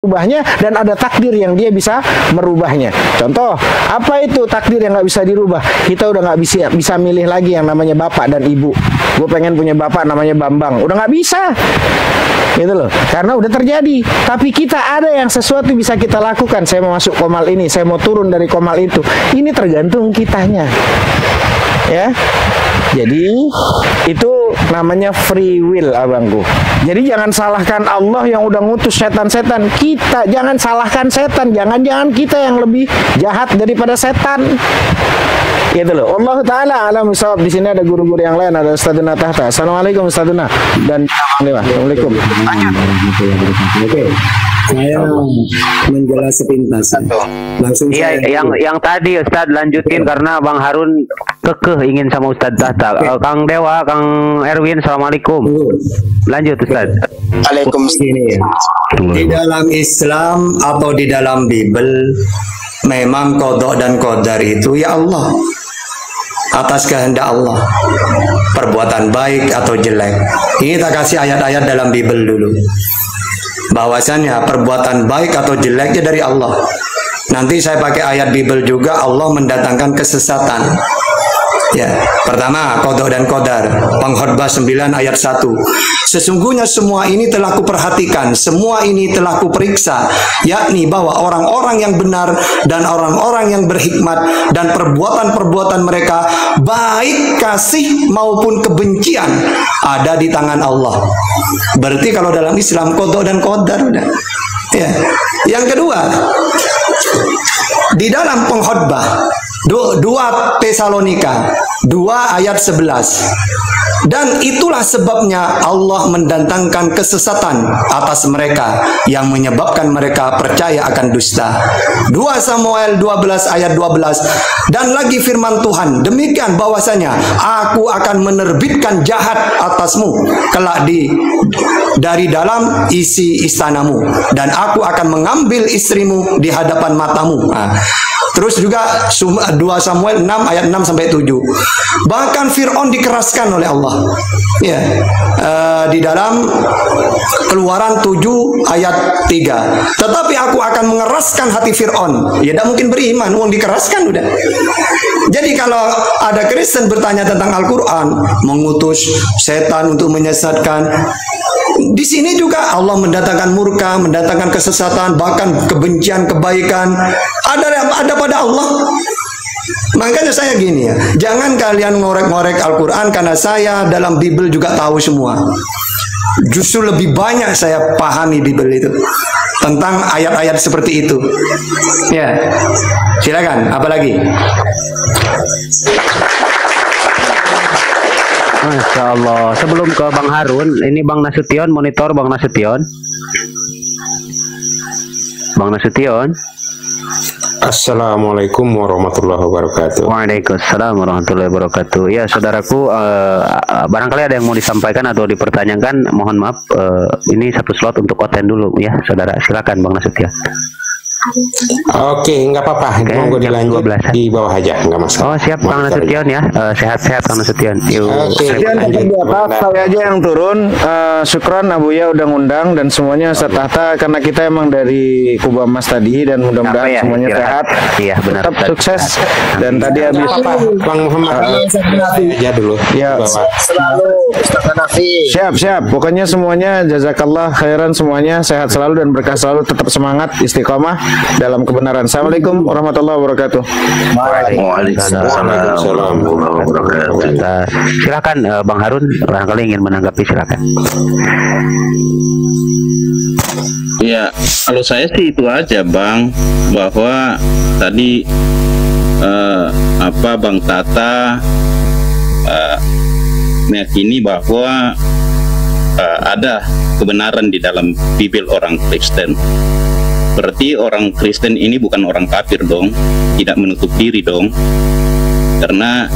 merubahnya, dan ada takdir yang dia bisa merubahnya. Contoh, apa itu takdir yang nggak bisa dirubah? Kita udah nggak bisa milih lagi yang namanya bapak dan ibu. Gue pengen punya bapak namanya Bambang, udah nggak bisa, gitu loh, karena udah terjadi. Tapi kita ada yang sesuatu bisa kita lakukan. Saya mau masuk komal ini, saya mau turun dari komal itu. Ini tergantung kitanya, ya. Jadi itu namanya free will, abangku. Jadi jangan salahkan Allah yang udah ngutus setan-setan. Kita jangan salahkan setan. Jangan-jangan kita yang lebih jahat daripada setan. Gitu loh. Allah Ta'ala alam bisawab. Di sini ada guru-guru yang lain, ada Ustadzuna Tahta. Assalamualaikum Ustadzuna. Dan Assalamualaikum. Oke. Saya menjelas sepintas. Langsung iya, yang tadi Ustadz lanjutin karena Bang Harun kekeh ingin sama Ustadz Tahta. Kang Dewa, Kang Erwin, Assalamualaikum. Lanjut Ustadz. Waalaikumsalam. Di dalam Islam atau di dalam Bible memang qada dan qadar itu ya Allah, atas kehendak Allah, perbuatan baik atau jelek. Ini kita kasih ayat-ayat dalam Bible dulu, bahwasannya perbuatan baik atau jeleknya dari Allah. Nanti saya pakai ayat Bible juga, Allah mendatangkan kesesatan. Ya, pertama qada dan qadar, Pengkhotbah 9 ayat 1. Sesungguhnya semua ini telah kuperhatikan, semua ini telah kuperiksa, yakni bahwa orang-orang yang benar dan orang-orang yang berhikmat dan perbuatan-perbuatan mereka baik kasih maupun kebencian ada di tangan Allah. Berarti kalau dalam Islam qada dan qadar udah. Ya. Yang kedua, di dalam Pengkhotbah 2 Tesalonika 2 ayat 11. Dan itulah sebabnya Allah mendatangkan kesesatan atas mereka yang menyebabkan mereka percaya akan dusta. 2 Samuel 12 ayat 12. Dan lagi firman Tuhan, demikian bahwasanya aku akan menerbitkan jahat atasmu kelak dari dalam isi istanamu, dan aku akan mengambil istrimu di hadapan matamu. Terus juga 2 Samuel 6 ayat 6 sampai 7. Bahkan Fir'aun dikeraskan oleh Allah. Ya. Di dalam Keluaran 7 ayat 3. Tetapi aku akan mengeraskan hati Fir'aun. Ya tidak mungkin beriman, uang dikeraskan udah. Jadi kalau ada Kristen bertanya tentang Al-Quran, mengutus setan untuk menyesatkan, di sini juga Allah mendatangkan murka, mendatangkan kesesatan, bahkan kebencian, kebaikan. Ada pada Allah. Makanya saya gini ya, jangan kalian ngorek-ngorek Al-Quran karena saya dalam Bible juga tahu semua. Justru lebih banyak saya pahami Bible itu tentang ayat-ayat seperti itu. Ya, silakan. Apalagi? Masya Allah. Sebelum ke Bang Harun, ini Bang Nasution, monitor Bang Nasution. Bang Nasution. Assalamualaikum warahmatullahi wabarakatuh. Waalaikumsalam warahmatullahi wabarakatuh. Ya saudaraku, barangkali ada yang mau disampaikan atau dipertanyakan, mohon maaf, ini satu slot untuk konten dulu ya saudara. Silakan Bang Nasution. Oke, nggak apa-apa. Monggo dilanjut di bawah aja, nggak masalah. Oh siap Bang Nasution ya, sehat-sehat Bang Nasution. Oke, saya aja yang turun. Syukron Abuya udah ngundang dan semuanya Ustaz Tahta, karena kita emang dari Kuba Mas tadi, dan mudah-mudahan ya, semuanya sehat. Iya benar. Tetap sukses. Dan tadi habis Bang Muhammad aja dulu. Ya, selalu Ustaz Hanafi. Siap. Pokoknya semuanya jazakallah khairan, semuanya sehat selalu dan berkah selalu, tetap semangat, istiqomah dalam kebenaran. Assalamualaikum warahmatullahi wabarakatuh. Waalaikumsalam warahmatullahi wabarakatuh. Silakan Bang Harun, barangkali ingin menanggapi, silakan. Ya, kalau saya sih itu aja Bang, bahwa tadi Bang Tata meyakini bahwa ada kebenaran di dalam Bible orang Kristen. Berarti orang Kristen ini bukan orang kafir dong, tidak menutup diri dong, karena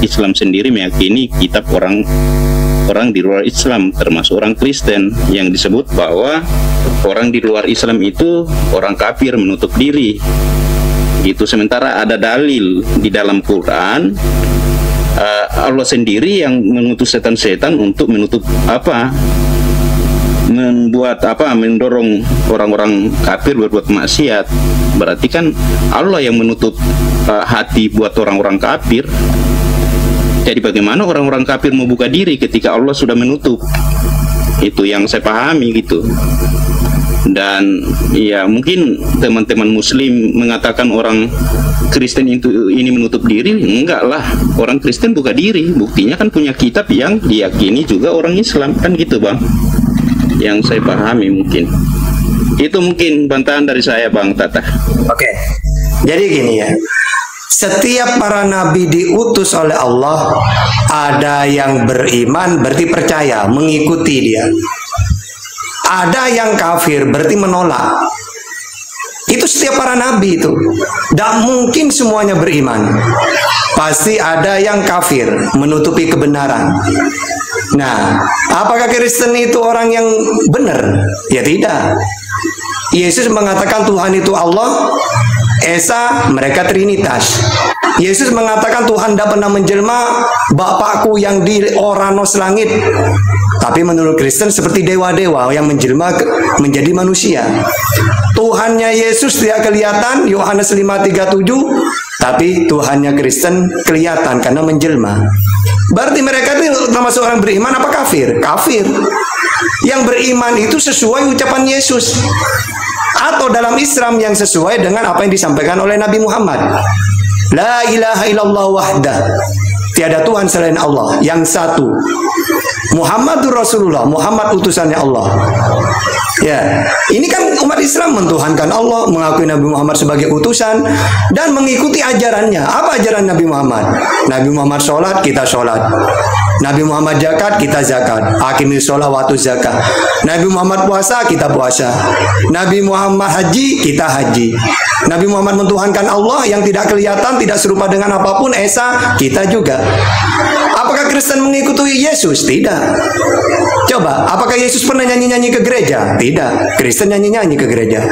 Islam sendiri meyakini kitab orang di luar Islam, termasuk orang Kristen, yang disebut bahwa orang di luar Islam itu orang kafir, menutup diri. Itu sementara ada dalil di dalam Quran, Allah sendiri yang mengutus setan-setan untuk menutup mendorong orang-orang kafir berbuat maksiat, berarti kan Allah yang menutup hati buat orang-orang kafir. Jadi bagaimana orang-orang kafir mau buka diri ketika Allah sudah menutup? Itu yang saya pahami gitu. Dan ya mungkin teman-teman muslim mengatakan orang Kristen ini menutup diri. Enggak lah, orang Kristen buka diri. Buktinya kan punya kitab yang diyakini juga orang Islam, kan gitu Bang. Yang saya pahami mungkin. Itu mungkin bantahan dari saya Bang Tata. Oke. Jadi gini ya. Setiap para nabi diutus oleh Allah, ada yang beriman berarti percaya, mengikuti dia. Ada yang kafir berarti menolak. Itu setiap para nabi itu. Tidak mungkin semuanya beriman. Pasti ada yang kafir, menutupi kebenaran. Nah, apakah Kristen itu orang yang benar? Ya tidak. Yesus mengatakan Tuhan itu Allah, Esa mereka Trinitas. Yesus mengatakan Tuhan tidak pernah menjelma, Bapakku yang di oranos langit. Tapi menurut Kristen seperti dewa-dewa yang menjelma menjadi manusia. Tuhannya Yesus tidak kelihatan, Yohanes 5:37, tapi Tuhannya Kristen kelihatan karena menjelma. Berarti mereka itu termasuk orang beriman apa kafir? Kafir. Yang beriman itu sesuai ucapan Yesus, atau dalam Islam yang sesuai dengan apa yang disampaikan oleh Nabi Muhammad. La ilaha illallah wahdah. Tiada Tuhan selain Allah, yang satu. Muhammadur Rasulullah, Muhammad utusannya Allah. Ya, ini kan umat Islam mentuhankan Allah, mengakui Nabi Muhammad sebagai utusan dan mengikuti ajarannya. Apa ajaran Nabi Muhammad? Nabi Muhammad sholat, kita sholat. Nabi Muhammad zakat, kita zakat. Aqimis sholat waktu zakat. Nabi Muhammad puasa, kita puasa. Nabi Muhammad haji, kita haji. Nabi Muhammad mentuhankan Allah yang tidak kelihatan, tidak serupa dengan apapun, Esa, kita juga. Apakah Kristen mengikuti Yesus? Tidak. Coba, apakah Yesus pernah nyanyi-nyanyi ke gereja? Tidak. Kristen nyanyi-nyanyi ke gereja.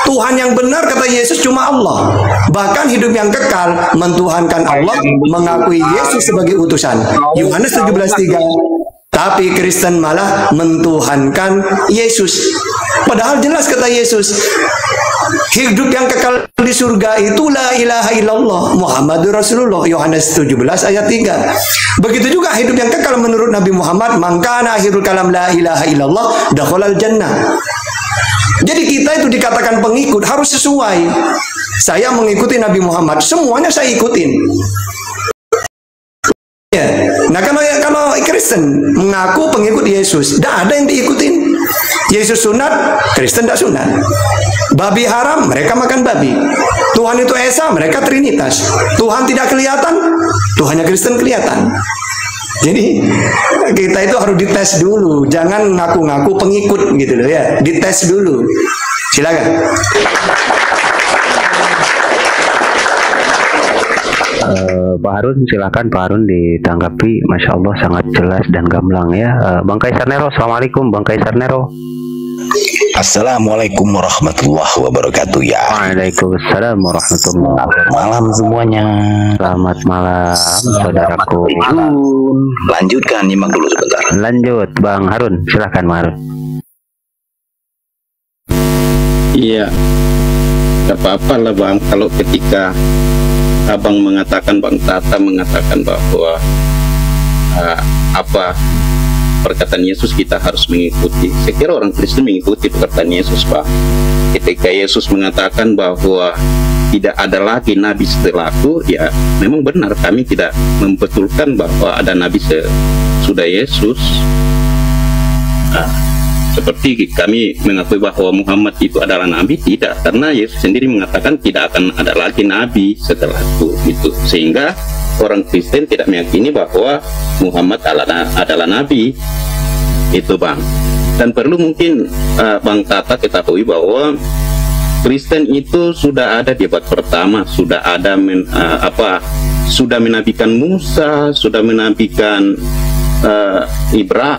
Tuhan yang benar kata Yesus cuma Allah. Bahkan hidup yang kekal mentuhankan Allah, mengakui Yesus sebagai utusan. Yohanes 17:3. Tapi Kristen malah mentuhankan Yesus. Padahal jelas kata Yesus, hidup yang kekal di surga itu la ilaha illallah Muhammadur Rasulullah, Yohanes 17 ayat 3. Begitu juga hidup yang kekal menurut Nabi Muhammad, mangkana akhirul kalam la ilaha illallah dakhalal jannah. Jadi kita itu dikatakan pengikut harus sesuai. Saya mengikuti Nabi Muhammad, semuanya saya ikutin. Ya. Nah kalau Kristen mengaku pengikut Yesus, tidak ada yang diikutin. Yesus sunat, Kristen tidak sunat. Babi haram, mereka makan babi. Tuhan itu Esa, mereka Trinitas. Tuhan tidak kelihatan, Tuhannya Kristen kelihatan. Jadi kita itu harus dites dulu, jangan ngaku-ngaku pengikut gitu loh ya, dites dulu. Silakan. Pak Harun, silakan Pak Harun ditanggapi. Masya Allah sangat jelas dan gamblang ya. Bang Kaisar Nero, assalamualaikum Bang Kaisar Nero. Assalamualaikum warahmatullahi wabarakatuh ya. Waalaikumsalam warahmatullahi wabarakatuh. Malam semuanya. Selamat malam saudaraku. Lanjutkan, nyimak dulu sebentar. Lanjut Bang Harun, silakan Bang Harun. Iya, gak apa-apa lah Bang, kalau ketika Abang mengatakan, Bang Tata mengatakan bahwa perkataan Yesus kita harus mengikuti. Saya kira orang Kristen mengikuti perkataan Yesus, Pak. Ketika Yesus mengatakan bahwa tidak ada lagi nabi setelahku, ya memang benar, kami tidak membetulkan bahwa ada nabi sesudah Yesus. Seperti kami mengakui bahwa Muhammad itu adalah nabi, tidak, karena Yesus sendiri mengatakan tidak akan ada lagi nabi setelahku, gitu. Sehingga orang Kristen tidak meyakini bahwa Muhammad adalah nabi, itu Bang. Dan perlu mungkin Bang Tata ketahui bahwa Kristen itu sudah ada di abad pertama, sudah ada sudah menabikan Musa, sudah menabikan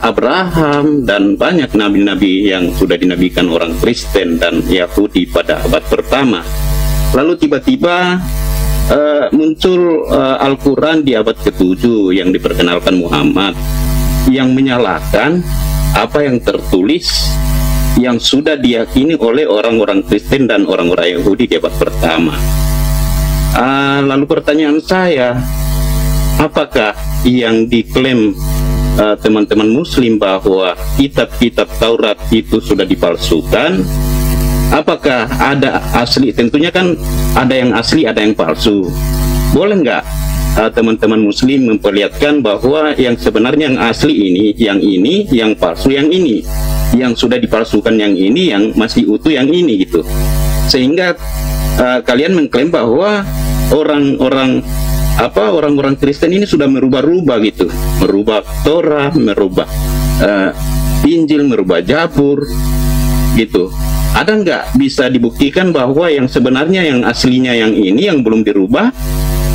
Abraham, dan banyak nabi-nabi yang sudah dinabikan orang Kristen dan Yahudi pada abad pertama. Lalu tiba-tiba muncul Al-Quran di abad ke-7 yang diperkenalkan Muhammad, yang menyalahkan apa yang tertulis yang sudah diyakini oleh orang-orang Kristen dan orang-orang Yahudi di abad pertama. Lalu pertanyaan saya, apakah yang diklaim teman-teman Muslim bahwa kitab-kitab Taurat itu sudah dipalsukan? Apakah ada asli? Tentunya kan ada yang asli, ada yang palsu. Boleh nggak teman-teman Muslim memperlihatkan bahwa yang sebenarnya yang asli ini, yang palsu yang ini, yang sudah dipalsukan yang ini, yang masih utuh yang ini gitu. Sehingga kalian mengklaim bahwa orang-orang Kristen ini sudah merubah-rubah gitu, merubah Torah, merubah Injil, merubah Zabur gitu. Ada nggak bisa dibuktikan bahwa yang sebenarnya yang aslinya yang ini yang belum dirubah,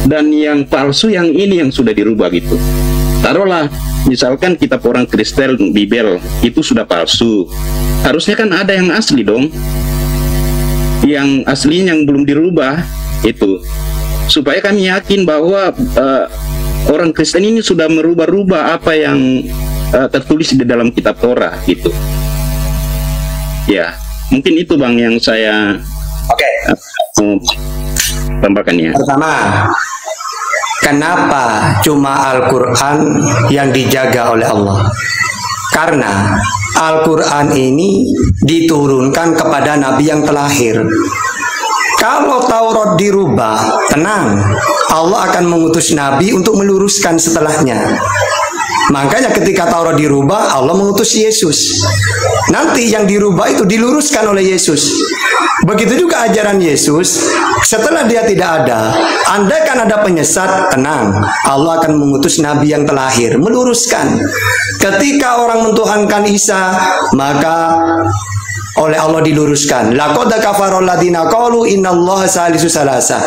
dan yang palsu yang ini yang sudah dirubah gitu? Taruhlah misalkan kitab orang Kristen Bible itu sudah palsu, harusnya kan ada yang asli dong, yang aslinya yang belum dirubah itu, supaya kami yakin bahwa orang Kristen ini sudah merubah-rubah apa yang tertulis di dalam kitab Torah gitu. Ya, mungkin itu Bang yang saya tambahkan ya. Pertama, kenapa cuma Al-Quran yang dijaga oleh Allah? Karena Al-Quran ini diturunkan kepada Nabi yang terakhir. Kalau Taurat dirubah, tenang, Allah akan mengutus Nabi untuk meluruskan setelahnya. Makanya ketika Taurat dirubah, Allah mengutus Yesus. Nanti yang dirubah itu diluruskan oleh Yesus. Begitu juga ajaran Yesus, setelah dia tidak ada, andaikan ada penyesat, tenang, Allah akan mengutus Nabi yang terakhir, meluruskan. Ketika orang mentuhankan Isa, maka oleh Allah diluruskan. Laqad kafara alladziina qalu innallaha salisu salasa.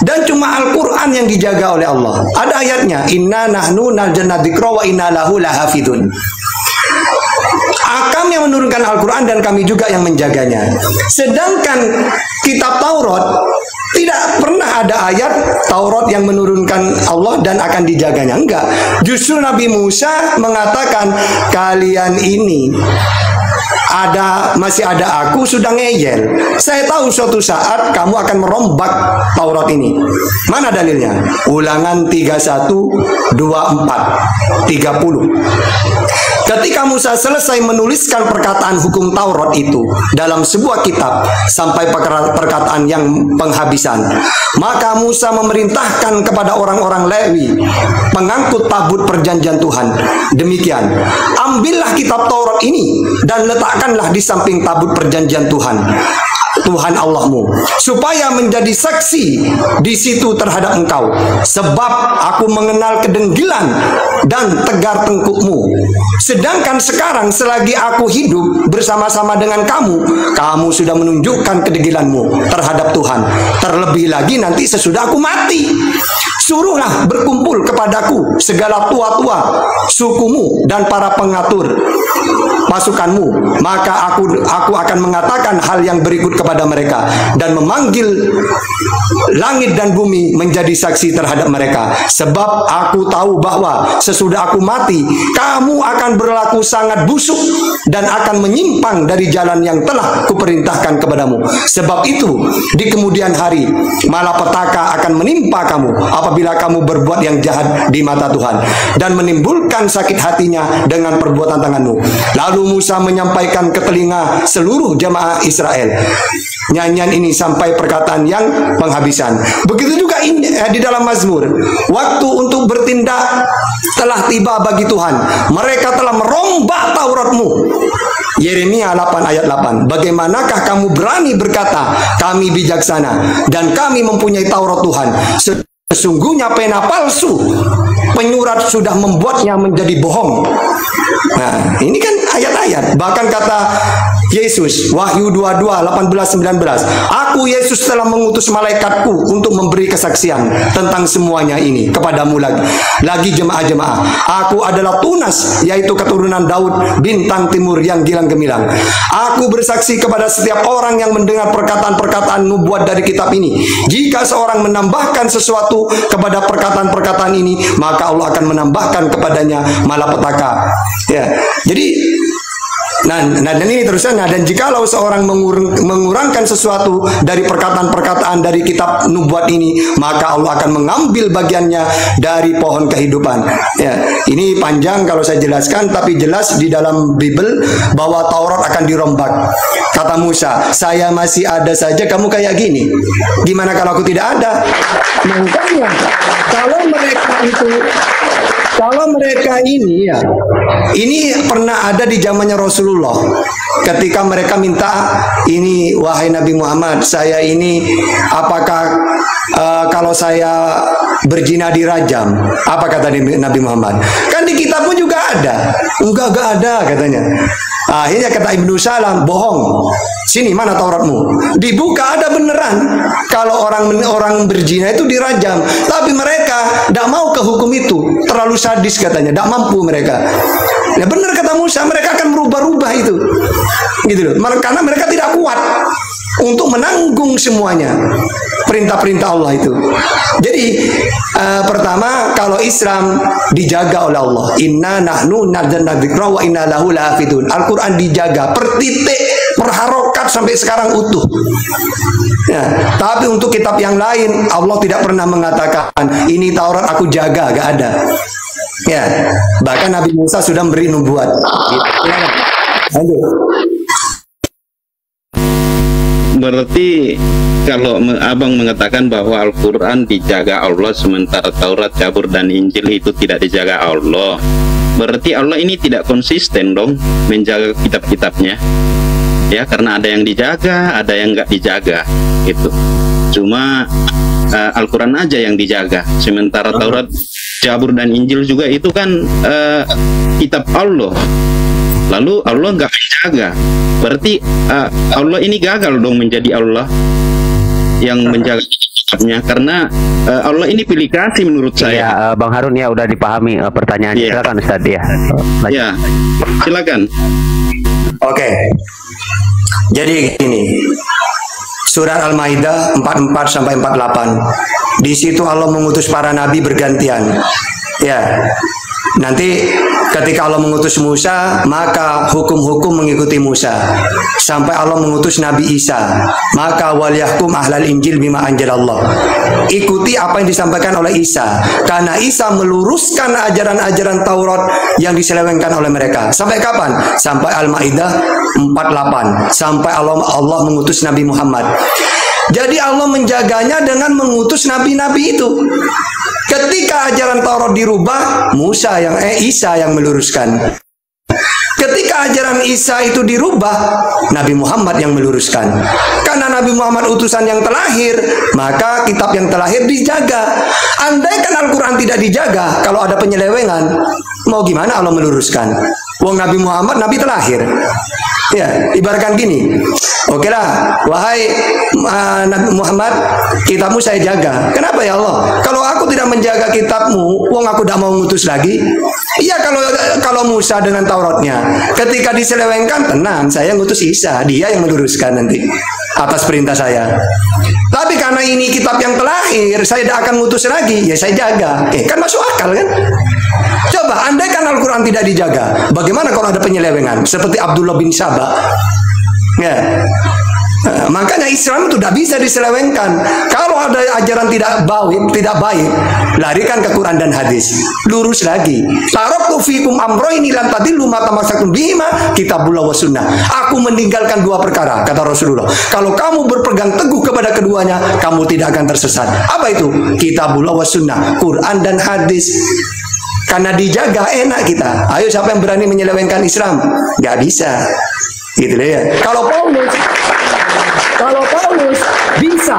Dan cuma Al-Quran yang dijaga oleh Allah. Ada ayatnya, inna nahnu nazzalna dzikra wa inna lahu lahafidun. Kami yang menurunkan Al-Quran dan kami juga yang menjaganya. Sedangkan kitab Taurat tidak pernah ada ayat Taurat yang menurunkan Allah dan akan dijaganya. Enggak. Justru Nabi Musa mengatakan, kalian ini masih ada aku sudah ngeyel. Saya tahu suatu saat kamu akan merombak Taurat ini. Mana dalilnya? Ulangan 31, 24, 30. Ketika Musa selesai menuliskan perkataan hukum Taurat itu dalam sebuah kitab sampai perkataan yang penghabisan, maka Musa memerintahkan kepada orang-orang Lewi pengangkut tabut perjanjian Tuhan, demikian, ambillah kitab Taurat ini dan letakkanlah di samping tabut perjanjian Tuhan Allahmu, supaya menjadi saksi di situ terhadap engkau, sebab aku mengenal kedengkilan dan tegar tengkukmu. Sedangkan sekarang selagi aku hidup bersama-sama dengan kamu, kamu sudah menunjukkan kedengkilanmu terhadap Tuhan. Terlebih lagi nanti sesudah aku mati, suruhlah berkumpul kepadaku segala tua-tua sukumu dan para pengatur pasukanmu, maka aku akan mengatakan hal yang berikut kepada mereka dan memanggil langit dan bumi menjadi saksi terhadap mereka, sebab aku tahu bahwa sesudah aku mati kamu akan berlaku sangat busuk dan akan menyimpang dari jalan yang telah kuperintahkan kepadamu. Sebab itu di kemudian hari malapetaka akan menimpa kamu apabila kamu berbuat yang jahat di mata Tuhan dan menimbulkan sakit hatinya dengan perbuatan tanganmu. Lalu Musa menyampaikan ke telinga seluruh jemaah Israel nyanyian ini sampai perkataan yang penghabisan. Begitu juga di dalam Mazmur, waktu untuk bertindak telah tiba bagi Tuhan, mereka telah merombak Tauratmu. Yeremia 8 ayat 8. Bagaimanakah kamu berani berkata kami bijaksana dan kami mempunyai Taurat Tuhan, sesungguhnya pena palsu penyurat sudah membuatnya menjadi bohong. Nah, ini kan ayat-ayat. Bahkan kata Yesus, Wahyu 22, 18, 19, aku Yesus telah mengutus malaikatku untuk memberi kesaksian tentang semuanya ini kepadamu lagi jemaah-jemaah. Aku adalah Tunas, yaitu keturunan Daud, bintang timur yang gilang gemilang. Aku bersaksi kepada setiap orang yang mendengar perkataan-perkataan nubuat dari kitab ini. Jika seorang menambahkan sesuatu kepada perkataan-perkataan ini, maka Allah akan menambahkan kepadanya malapetaka. Ya, jadi Nah, dan ini terusannya, dan jikalau seorang mengurangkan sesuatu dari perkataan-perkataan dari kitab nubuat ini, maka Allah akan mengambil bagiannya dari pohon kehidupan. Ya, ini panjang kalau saya jelaskan, tapi jelas di dalam Bible bahwa Taurat akan dirombak. Kata Musa, saya masih ada saja, kamu kayak gini. Gimana kalau aku tidak ada? Makanya kalau mereka ini ya, ini pernah ada di zamannya Rasulullah. Ketika mereka minta, ini wahai Nabi Muhammad, saya ini apakah kalau saya berzina dirajam? Apa kata Nabi Muhammad? Kan di kitabmu juga ada. Enggak ada katanya. Akhirnya kata Ibnu Salam, bohong. Sini mana Tauratmu? Dibuka, ada beneran. Kalau orang berzina itu dirajam, tapi mereka tidak mau ke hukum itu. Terlalu sadis katanya, tidak mampu mereka. Ya benar kata Musa, mereka akan merubah-rubah itu. Gitu loh. Karena mereka tidak kuat untuk menanggung semuanya perintah-perintah Allah itu. Jadi pertama, kalau Islam dijaga oleh Allah, inna nahnu nazzalna dzikra wa inna lahu lahafidun. Al-Quran dijaga per titik, per harokat sampai sekarang utuh. Ya, tapi untuk kitab yang lain Allah tidak pernah mengatakan ini Taurat aku jaga, gak ada. Ya, bahkan Nabi Musa sudah memberi nubuat. Lanjut. Berarti kalau abang mengatakan bahwa Al-Quran dijaga Allah sementara Taurat, Zabur, dan Injil itu tidak dijaga Allah, berarti Allah ini tidak konsisten dong menjaga kitab-kitabnya. Ya, karena ada yang dijaga, ada yang nggak dijaga gitu. Cuma Al-Quran aja yang dijaga, sementara Taurat, Zabur, dan Injil juga itu kan kitab Allah. Lalu Allah nggak menjaga, berarti Allah ini gagal dong menjadi Allah yang menjaga kitabnya, karena Allah ini pilih kasih menurut saya. Ya, Bang Harun ya udah dipahami pertanyaannya. Yeah. Silakan Ustaz ya. Ya, silakan. Oke. Jadi gini. Surat Al-Maidah 44 sampai 48. Di situ Allah mengutus para nabi bergantian. Ya. Nanti ketika Allah mengutus Musa, maka hukum-hukum mengikuti Musa. Sampai Allah mengutus Nabi Isa, maka waliyahkum ahlal Injil bima anjalallah. Ikuti apa yang disampaikan oleh Isa, karena Isa meluruskan ajaran-ajaran Taurat yang diselewengkan oleh mereka. Sampai kapan? Sampai Al-Maidah 48. Sampai Allah mengutus Nabi Muhammad. Jadi Allah menjaganya dengan mengutus nabi-nabi itu. Ketika ajaran Taurat dirubah, Isa yang meluruskan. Ketika ajaran Isa itu dirubah, Nabi Muhammad yang meluruskan. Karena Nabi Muhammad utusan yang terakhir, maka kitab yang terakhir dijaga. Andaikan Al-Quran tidak dijaga, kalau ada penyelewengan, mau gimana Allah meluruskan? Wong Nabi Muhammad Nabi terakhir. Ya, ibaratkan gini. Oke lah, wahai Nabi Muhammad, kitabmu saya jaga. Kenapa ya Allah? Kalau aku tidak menjaga kitabmu, wong aku tidak mau ngutus lagi. Iya, kalau Musa dengan Tauratnya, ketika diselewengkan, tenang, saya ngutus Isa, dia yang meluruskan nanti atas perintah saya. Tapi karena ini kitab yang terakhir, saya tidak akan ngutus lagi, ya saya jaga. Kan masuk akal kan? Coba, andaikan Al-Quran tidak dijaga, bagaimana kalau ada penyelewengan? Seperti Abdullah bin Sabah. Ya. Makanya Islam itu tidak bisa diselewengkan. Kalau ada ajaran tidak baik, larikan ke Quran dan hadis. Lurus lagi. Taraktu fikum amroini lan tadillu ma tamassaktum bihima kitabullah wa sunnah. Aku meninggalkan dua perkara, kata Rasulullah. Kalau kamu berpegang teguh kepada keduanya, kamu tidak akan tersesat. Apa itu? Kitabullah wa sunnah, Quran dan hadis. Karena dijaga enak kita. Ayo, siapa yang berani menyelewengkan Islam? Gak bisa. Gitu ya. Kalau Paulus bisa.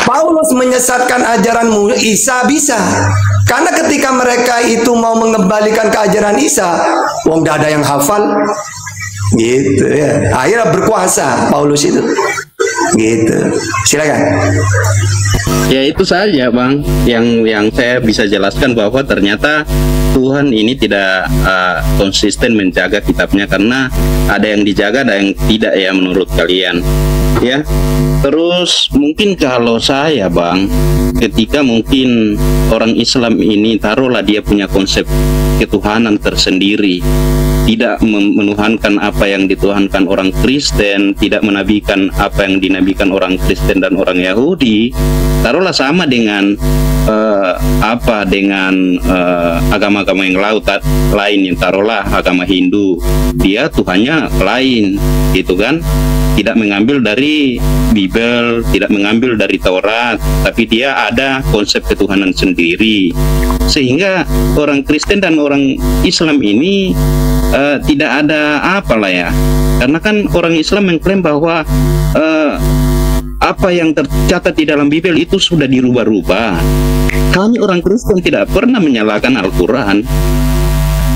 Paulus menyesatkan ajaran Isa bisa. Karena ketika mereka itu mau mengembalikan ke ajaran Isa, wong dah ada yang hafal. Gitu ya. Akhirnya berkuasa Paulus itu. Gitu. Silakan. Ya itu saja Bang yang saya bisa jelaskan, bahwa ternyata Tuhan ini tidak konsisten menjaga kitabnya, karena ada yang dijaga, ada yang tidak ya menurut kalian. Ya, terus mungkin kalau saya Bang, ketika mungkin orang Islam ini taruhlah dia punya konsep ketuhanan tersendiri, tidak menuhankan apa yang dituhankan orang Kristen, tidak menabikan apa yang dinabikan orang Kristen dan orang Yahudi, taruhlah sama dengan agama-agama yang lain, yang taruhlah agama Hindu, dia Tuhannya lain, gitu kan? Tidak mengambil dari Bible, tidak mengambil dari Taurat, tapi dia ada konsep ketuhanan sendiri. Sehingga orang Kristen dan orang Islam ini tidak ada apalah ya. Karena kan orang Islam mengklaim bahwa apa yang tercatat di dalam Bible itu sudah dirubah-rubah. Kami orang Kristen tidak pernah menyalahkan Al-Quran.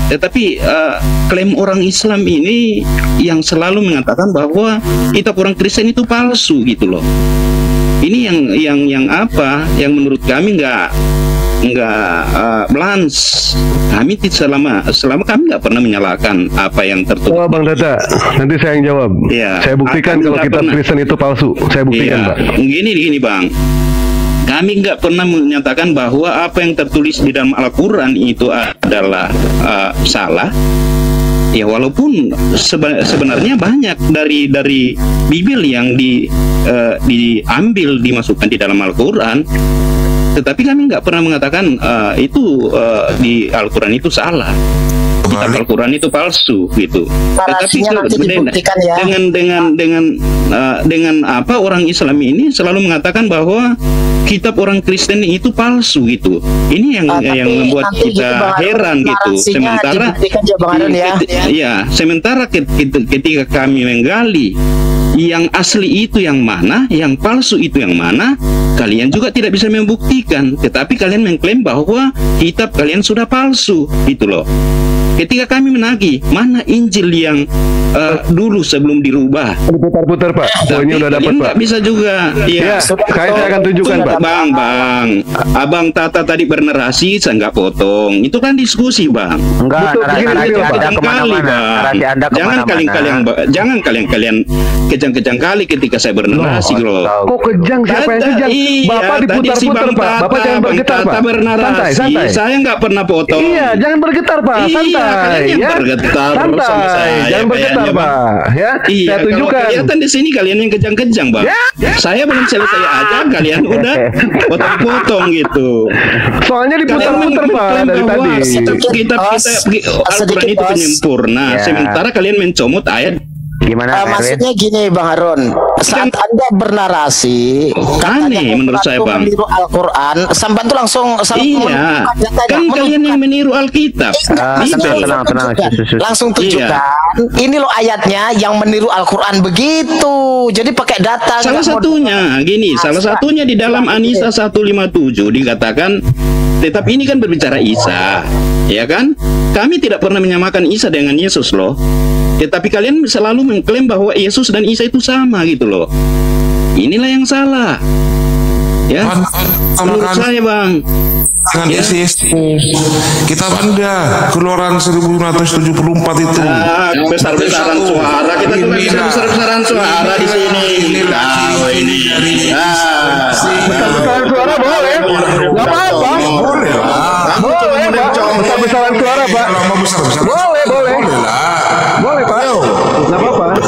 Tetapi klaim orang Islam ini yang selalu mengatakan bahwa kitab orang Kristen itu palsu gitu loh. Ini yang apa? Yang menurut kami nggak balance. Kami selama kami nggak pernah menyalahkan apa yang tertulis. Oh, Bang Tata, nanti saya yang jawab. Ya, saya buktikan kalau kitab Kristen itu palsu. Saya buktikan, Pak. Gini Bang. Kami nggak pernah menyatakan bahwa apa yang tertulis di dalam Al-Quran itu adalah salah. Ya, walaupun sebenarnya banyak dari Bible yang diambil dimasukkan di dalam Al-Quran, tetapi kami nggak pernah mengatakan itu di Al-Quran itu salah. Kitab Al-Quran itu palsu gitu. Tetapi ya. dengan apa orang Islam ini selalu mengatakan bahwa kitab orang Kristen itu palsu gitu. Ini yang membuat kita heran gitu. Sementara ketika kami menggali yang asli itu yang mana, yang palsu itu yang mana, kalian juga tidak bisa membuktikan. Tetapi kalian mengklaim bahwa kitab kalian sudah palsu gitu loh. Ketika kami menagih mana Injil yang dulu sebelum dirubah, putar-putar Pak. Ini udah dapat Pak. Nggak bisa juga. Ya, saya akan tunjukkan Pak. Bang, Abang Tata tadi bernarasi, saya nggak potong. Itu kan diskusi Bang. Enggak, jangan kalian kejang-kejang kali ketika saya bernarasi loh. Kok kejang? Siapa yang kejang? Bapak diputar-putar Pak. Bapak jangan bergetar Pak. Santai. Saya nggak pernah potong. Iya, jangan bergetar Pak. Santai. Bergetar santai, jangan bergetar Pak. Ya, saya tunjukkan. Kelihatan di sini kalian yang kejang-kejang Bang. Saya belum selesai aja, kalian udah potong-potong gitu. Soalnya diputar-putar Pak dari tadi. Kitab Al-Quran itu penyempurna. Sementara kalian mencomot ayat. Gimana maksudnya gini Bang Harun, saat Anda bernarasi aneh menurut saya Bang, meniru Al-Quran, sampai itu langsung kan kalian yang meniru Alkitab. Tenang. Langsung tunjukkan ini loh ayatnya yang meniru Al-Quran begitu. Jadi pakai data. Salah satunya di dalam An-Nisa 157 dikatakan, tetap ini kan berbicara Isa, ya kan? Kami tidak pernah menyamakan Isa dengan Yesus loh. Tetapi kalian selalu mengklaim bahwa Yesus dan Isa itu sama gitu loh. Inilah yang salah. Ya, menurut saya Bang. Dengan isi kitab Anda Keluaran 1574 itu. Besar-besaran suara kita tuh bisa besar-besaran suara di sini. Besar-besaran suara boleh. Enggak apa-apa. Boleh lah. Boleh, Pak. Besar-besaran suara, Pak. Boleh. Boleh, Pak. Enggak apa-apa.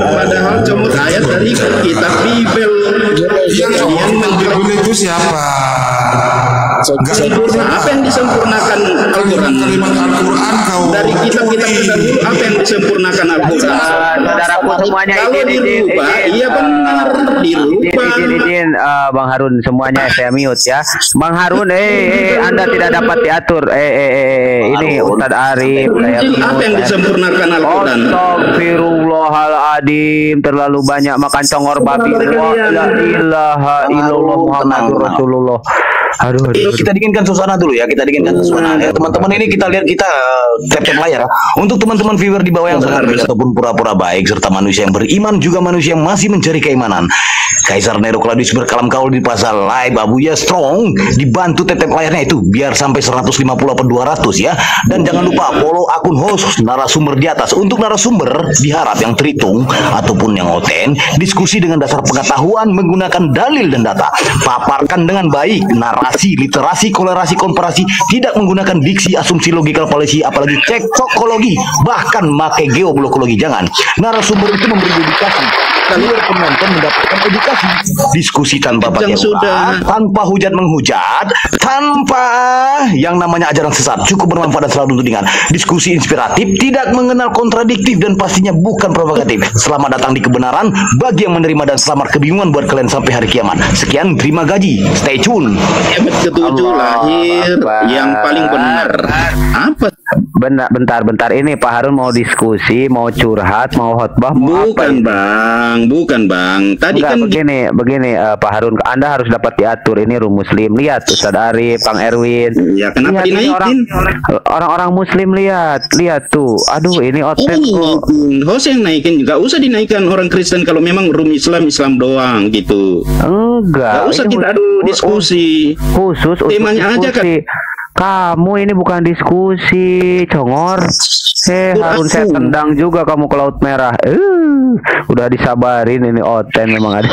Padahal comot ayat dari kitab Bible. Yang Bible itu siapa? Apa yang disempurnakan Al-Quran? Dari kitab-kitab terdahulu apa yang disempurnakan Al-Quran? Saudaraku semuanya kalau dirubah, iya benar dirubah. Izin Bang Harun semuanya saya mute ya. Bang Harun, Anda tidak dapat diatur. Ini Ustaz Arif. Apa yang disempurnakan Al-Quran? Astagfirullahaladzim, terlalu banyak makan congor babi. La ilaha illallah Muhammadur Rasulullah. Aduh. Kita dinginkan suasana dulu ya, ya, teman-teman ini kita lihat, kita tap-tap layar untuk teman-teman viewer di bawah yang sadar ataupun pura-pura baik serta manusia yang beriman juga manusia yang masih mencari keimanan. Kaisar Nero Claudius berkalam kaul di pasal live Abuya Strong, dibantu tap layarnya itu biar sampai 150 apa 200 ya. Dan jangan lupa follow akun host narasumber di atas. Untuk narasumber diharap yang terhitung ataupun yang oten, diskusi dengan dasar pengetahuan menggunakan dalil dan data, paparkan dengan baik narasi, literasi, kolerasi, komparasi, tidak menggunakan diksi, asumsi, logikal, fallacy, apalagi cekcokologi, bahkan make geoblokologi. Jangan. Narasumber itu memberi edukasi, biar penonton mendapatkan edukasi. Diskusi tanpa pakai uang, tanpa hujat menghujat, tanpa yang namanya ajaran sesat, cukup bermanfaat dan selalu tudingan. Diskusi inspiratif, tidak mengenal kontradiktif, dan pastinya bukan provokatif. Selamat datang di kebenaran bagi yang menerima, dan selamat kebingungan buat kalian sampai hari kiamat. Sekian, terima gaji, stay tune. Hebat ketujuh lahir yang paling benar. Apa? Bentar, ini Pak Harun mau diskusi, mau curhat, mau khotbah, mau bukan apa? Bukan bang. Tadi enggak, kan begini Pak Harun, Anda harus dapat diatur. Ini room Muslim. Lihat Ustadz Arif, Kang Erwin. Ya kenapa dinaikin? Orang Muslim lihat tuh. Aduh, ini oten kok. Host yang naikin, nggak usah dinaikkan orang Kristen kalau memang room Islam doang gitu. Enggak. Nggak usah kita diskusi. Khusus temanya diskusi. aja kan. Kamu ini bukan diskusi, congor. Harun saya tendang juga kamu ke Laut Merah. Udah disabarin, ini oten memang ada.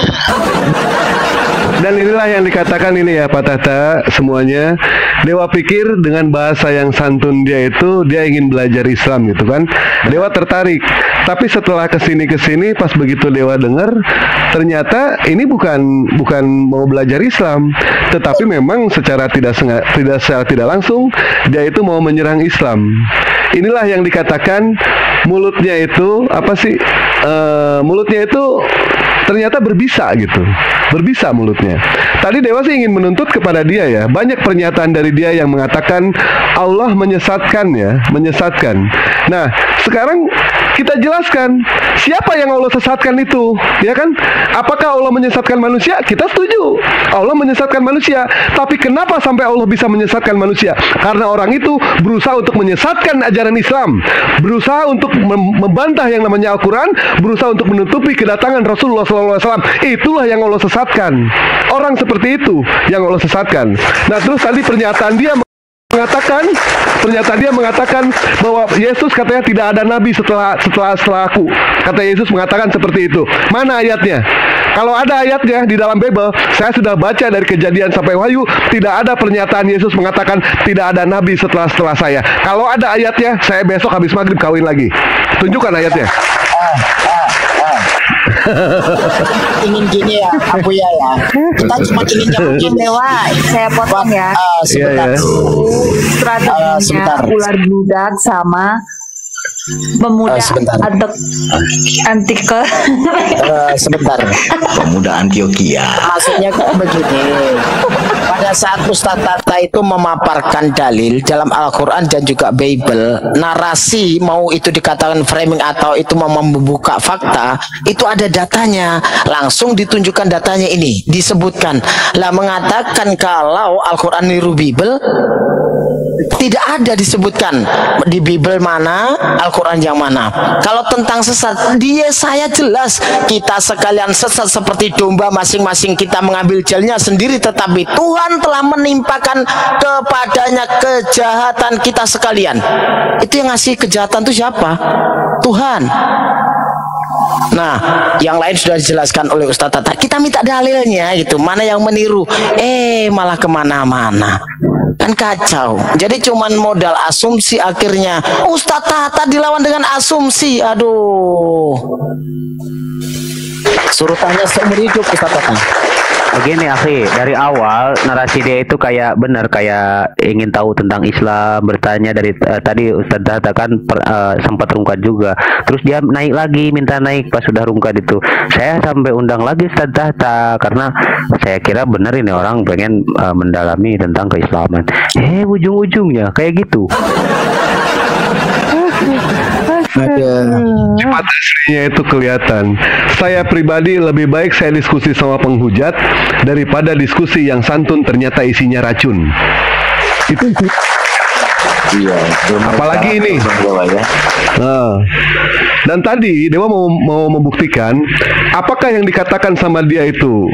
Dan inilah yang dikatakan ini ya Pak Tata, semuanya Dewa pikir dengan bahasa yang santun dia itu dia ingin belajar Islam gitu kan. Dewa tertarik. Tapi setelah kesini pas begitu Dewa dengar, ternyata ini bukan mau belajar Islam, tetapi memang secara tidak langsung dia itu mau menyerang Islam. Inilah yang dikatakan mulutnya itu apa sih? Mulutnya itu ternyata berbisa gitu. Berbisa mulutnya. Tadi Dewa sih ingin menuntut kepada dia ya. Banyak pernyataan dari dia yang mengatakan Allah menyesatkan ya, menyesatkan. Nah, sekarang kita jelaskan siapa yang Allah sesatkan itu, ya kan? Apakah Allah menyesatkan manusia? Kita setuju. Allah menyesatkan manusia. Tapi kenapa sampai Allah bisa menyesatkan manusia? Karena orang itu berusaha untuk menyesatkan ajaran Islam, berusaha untuk membantah yang namanya Al-Quran, berusaha untuk menutupi kedatangan Rasulullah SAW. Itulah yang Allah sesatkan. Orang seperti itu yang Allah sesatkan. Nah, terus tadi pernyataan dia mengatakan bahwa Yesus katanya tidak ada nabi setelah aku. Kata Yesus mengatakan seperti itu. Mana ayatnya? Kalau ada ayatnya di dalam Bible, saya sudah baca dari Kejadian sampai Wahyu, tidak ada pernyataan Yesus mengatakan tidak ada nabi setelah saya. Kalau ada ayatnya, saya besok habis maghrib kawin lagi. Tunjukkan ayatnya. Ingin gini ya, Abu ya. Kita cuma ingin nyambungin Dewa, saya potong ya. Sebentar. Strateginya ular budak sama pemuda Antike. Sebentar. Pemuda Antioquia. Maksudnya begini. Pada saat Ustadz Tata itu memaparkan dalil dalam Al-Quran dan juga Bible, narasi mau itu dikatakan framing atau itu mau membuka fakta, itu ada datanya. Langsung ditunjukkan datanya ini, disebutkan. Lah mengatakan kalau Al-Quran niru Bible, tidak ada disebutkan di Bible mana, Al-Quran yang mana. Kalau tentang sesat, saya jelas. Kita sekalian sesat seperti domba, masing-masing kita mengambil jalannya sendiri, tetapi Tuhan telah menimpakan kepadanya kejahatan kita sekalian. Itu yang ngasih kejahatan itu siapa? Tuhan. Nah, yang lain sudah dijelaskan oleh Ustadz Tata. Kita minta dalilnya gitu. Mana yang meniru? Malah kemana-mana. Kan kacau. Jadi cuman modal asumsi akhirnya. Ustadz Tata dilawan dengan asumsi. Aduh. Suruh tanya seumur hidup Ustadz Tata. Begini akhi, dari awal narasi dia itu kayak benar, kayak ingin tahu tentang Islam, bertanya dari tadi Ustadz Dahta kan sempat rungkat juga, terus dia naik lagi, minta naik pas sudah rungkat itu, saya sampai undang lagi Ustadz Dahta karena saya kira benar ini orang pengen mendalami tentang keislaman. Ujung-ujungnya kayak gitu. Cepat aslinya itu kelihatan. Saya pribadi lebih baik saya diskusi sama penghujat daripada diskusi yang santun ternyata isinya racun. Itu Iya. Apalagi ini. Nah, dan tadi Dewa mau membuktikan apakah yang dikatakan sama dia itu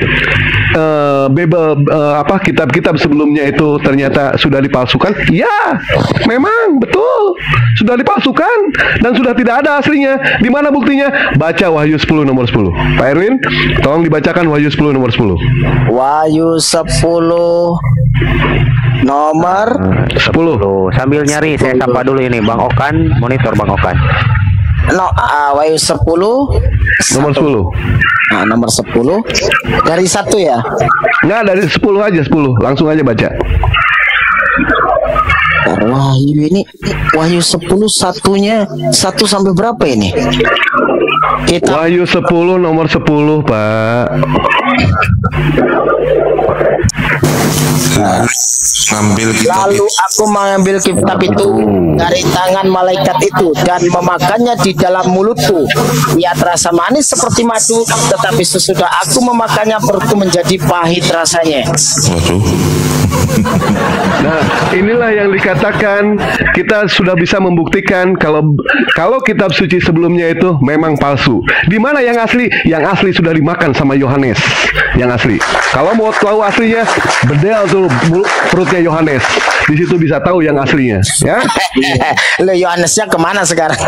kitab-kitab sebelumnya itu ternyata sudah dipalsukan? Ya, memang betul sudah dipalsukan dan sudah tidak ada aslinya. Di mana buktinya? Baca Wahyu 10 nomor 10. Pak Erwin, tolong dibacakan Wahyu 10 nomor 10. Wahyu 10 nomor 10. Sambil nyari saya sapa dulu ini Bang Okan, monitor Bang Okan. Wahyu 10 nomor 10. Nah, nomor 10 dari 1 ya? Enggak, dari 10 aja, 10. Langsung aja baca. Wahyu ini Wahyu 10 satunya 1 sampai berapa ini? Wahyu 10 nomor 10, Pak. Lalu aku mengambil kitab itu dari tangan malaikat itu dan memakannya di dalam mulutku. Ia terasa manis seperti madu, tetapi sesudah aku memakannya perutku menjadi pahit rasanya. Nah, inilah yang dikatakan kita sudah bisa membuktikan kalau kitab suci sebelumnya itu memang palsu. Di mana yang asli? Yang asli sudah dimakan sama Yohanes. Yang asli. Kalau mau tahu aslinya, bedel tuh perutnya Yohanes. Di situ bisa tahu yang aslinya, ya. Lo Yohanesnya kemana sekarang?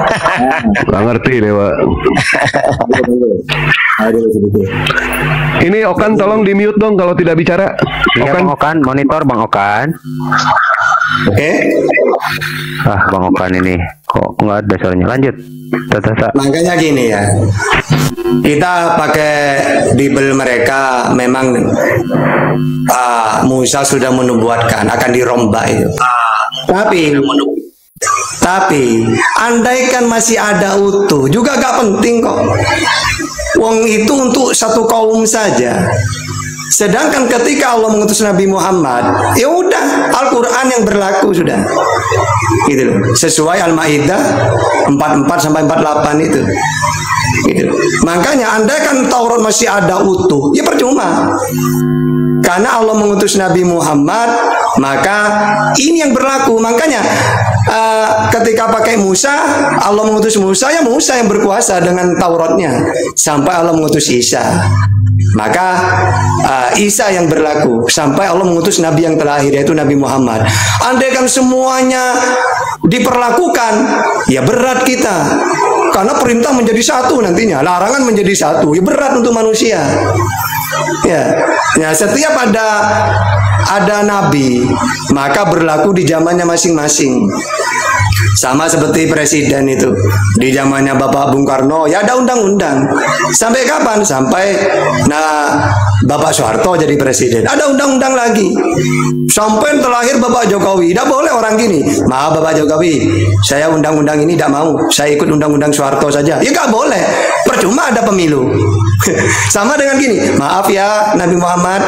Nggak ngerti, Dewa. Ini Okan tolong di mute dong kalau tidak bicara. Iya, Bang Okan, monitor Bang Okan. Oke. Bang Okan ini kok nggak ada suaranya. Lanjut. Makanya gini ya, kita pakai Bible mereka memang Musa sudah menubuatkan akan dirombak itu. Tapi andaikan masih ada utuh juga gak penting kok. Wong itu untuk satu kaum saja. Sedangkan ketika Allah mengutus Nabi Muhammad, ya udah Al-Quran yang berlaku sudah. Gitu loh. Sesuai Al-Maidah 44 sampai 48 itu. Gitu. Makanya andaikan Taurat masih ada utuh, ya percuma. Karena Allah mengutus Nabi Muhammad, maka ini yang berlaku. Makanya ketika pakai Musa, Allah mengutus Musa, ya Musa yang berkuasa dengan Tauratnya sampai Allah mengutus Isa. Maka Isa yang berlaku sampai Allah mengutus Nabi yang terakhir, yaitu Nabi Muhammad. Andaikan semuanya diperlakukan, ya berat kita. Karena perintah menjadi satu nantinya, larangan menjadi satu, ya berat untuk manusia. Ya, setiap ada nabi, maka berlaku di zamannya masing-masing. Sama seperti presiden itu, di zamannya Bapak Bung Karno, ya ada undang-undang. Sampai kapan? Sampai Bapak Soeharto jadi presiden, ada undang-undang lagi. Sampai terakhir Bapak Jokowi, tidak boleh orang gini. Maaf Bapak Jokowi, saya undang-undang ini tidak mau, saya ikut undang-undang Soeharto saja. Ya nggak boleh, percuma ada pemilu. Sama dengan gini, maaf ya Nabi Muhammad,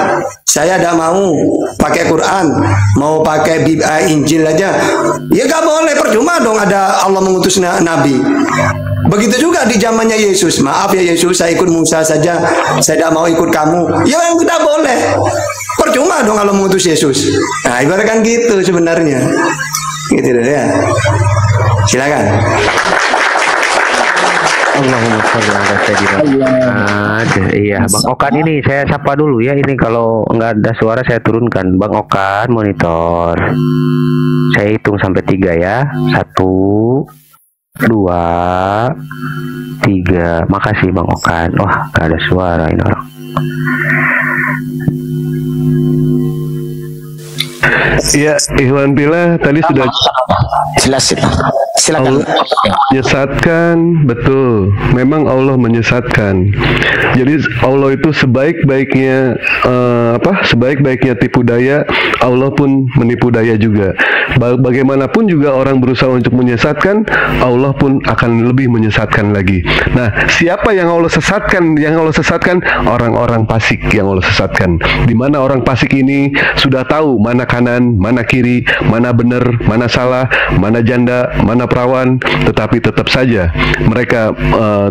saya tidak mau pakai Quran, mau pakai Injil aja. Ya nggak boleh, percuma dong ada Allah mengutus Nabi. Begitu juga di zamannya Yesus, maaf ya Yesus, saya ikut Musa saja, saya tidak mau ikut kamu. Ya yang tidak boleh, percuma dong Allah mengutus Yesus. Nah ibaratkan gitu sebenarnya, gitu ya. Silakan. Allahumma sholli ala sayyidina. Iya, Bang Okan ini saya sapa dulu ya. Ini kalau nggak ada suara saya turunkan. Bang Okan monitor. Saya hitung sampai 3 ya. 1, 2, 3. Makasih Bang Okan. Wah, nggak ada suara ini orang. Iya, Ikhwan Billah tadi sudah jelas. Silakan. Menyesatkan, betul. Memang Allah menyesatkan. Jadi Allah itu sebaik-baiknya sebaik-baiknya tipu daya, Allah pun menipu daya juga. Bagaimanapun juga orang berusaha untuk menyesatkan, Allah pun akan lebih menyesatkan lagi. Nah, siapa yang Allah sesatkan? Yang Allah sesatkan orang-orang fasik yang Allah sesatkan. Di mana orang fasik ini sudah tahu mana kanan, kanan, mana kiri, mana benar, mana salah, mana janda, mana perawan, tetapi tetap saja mereka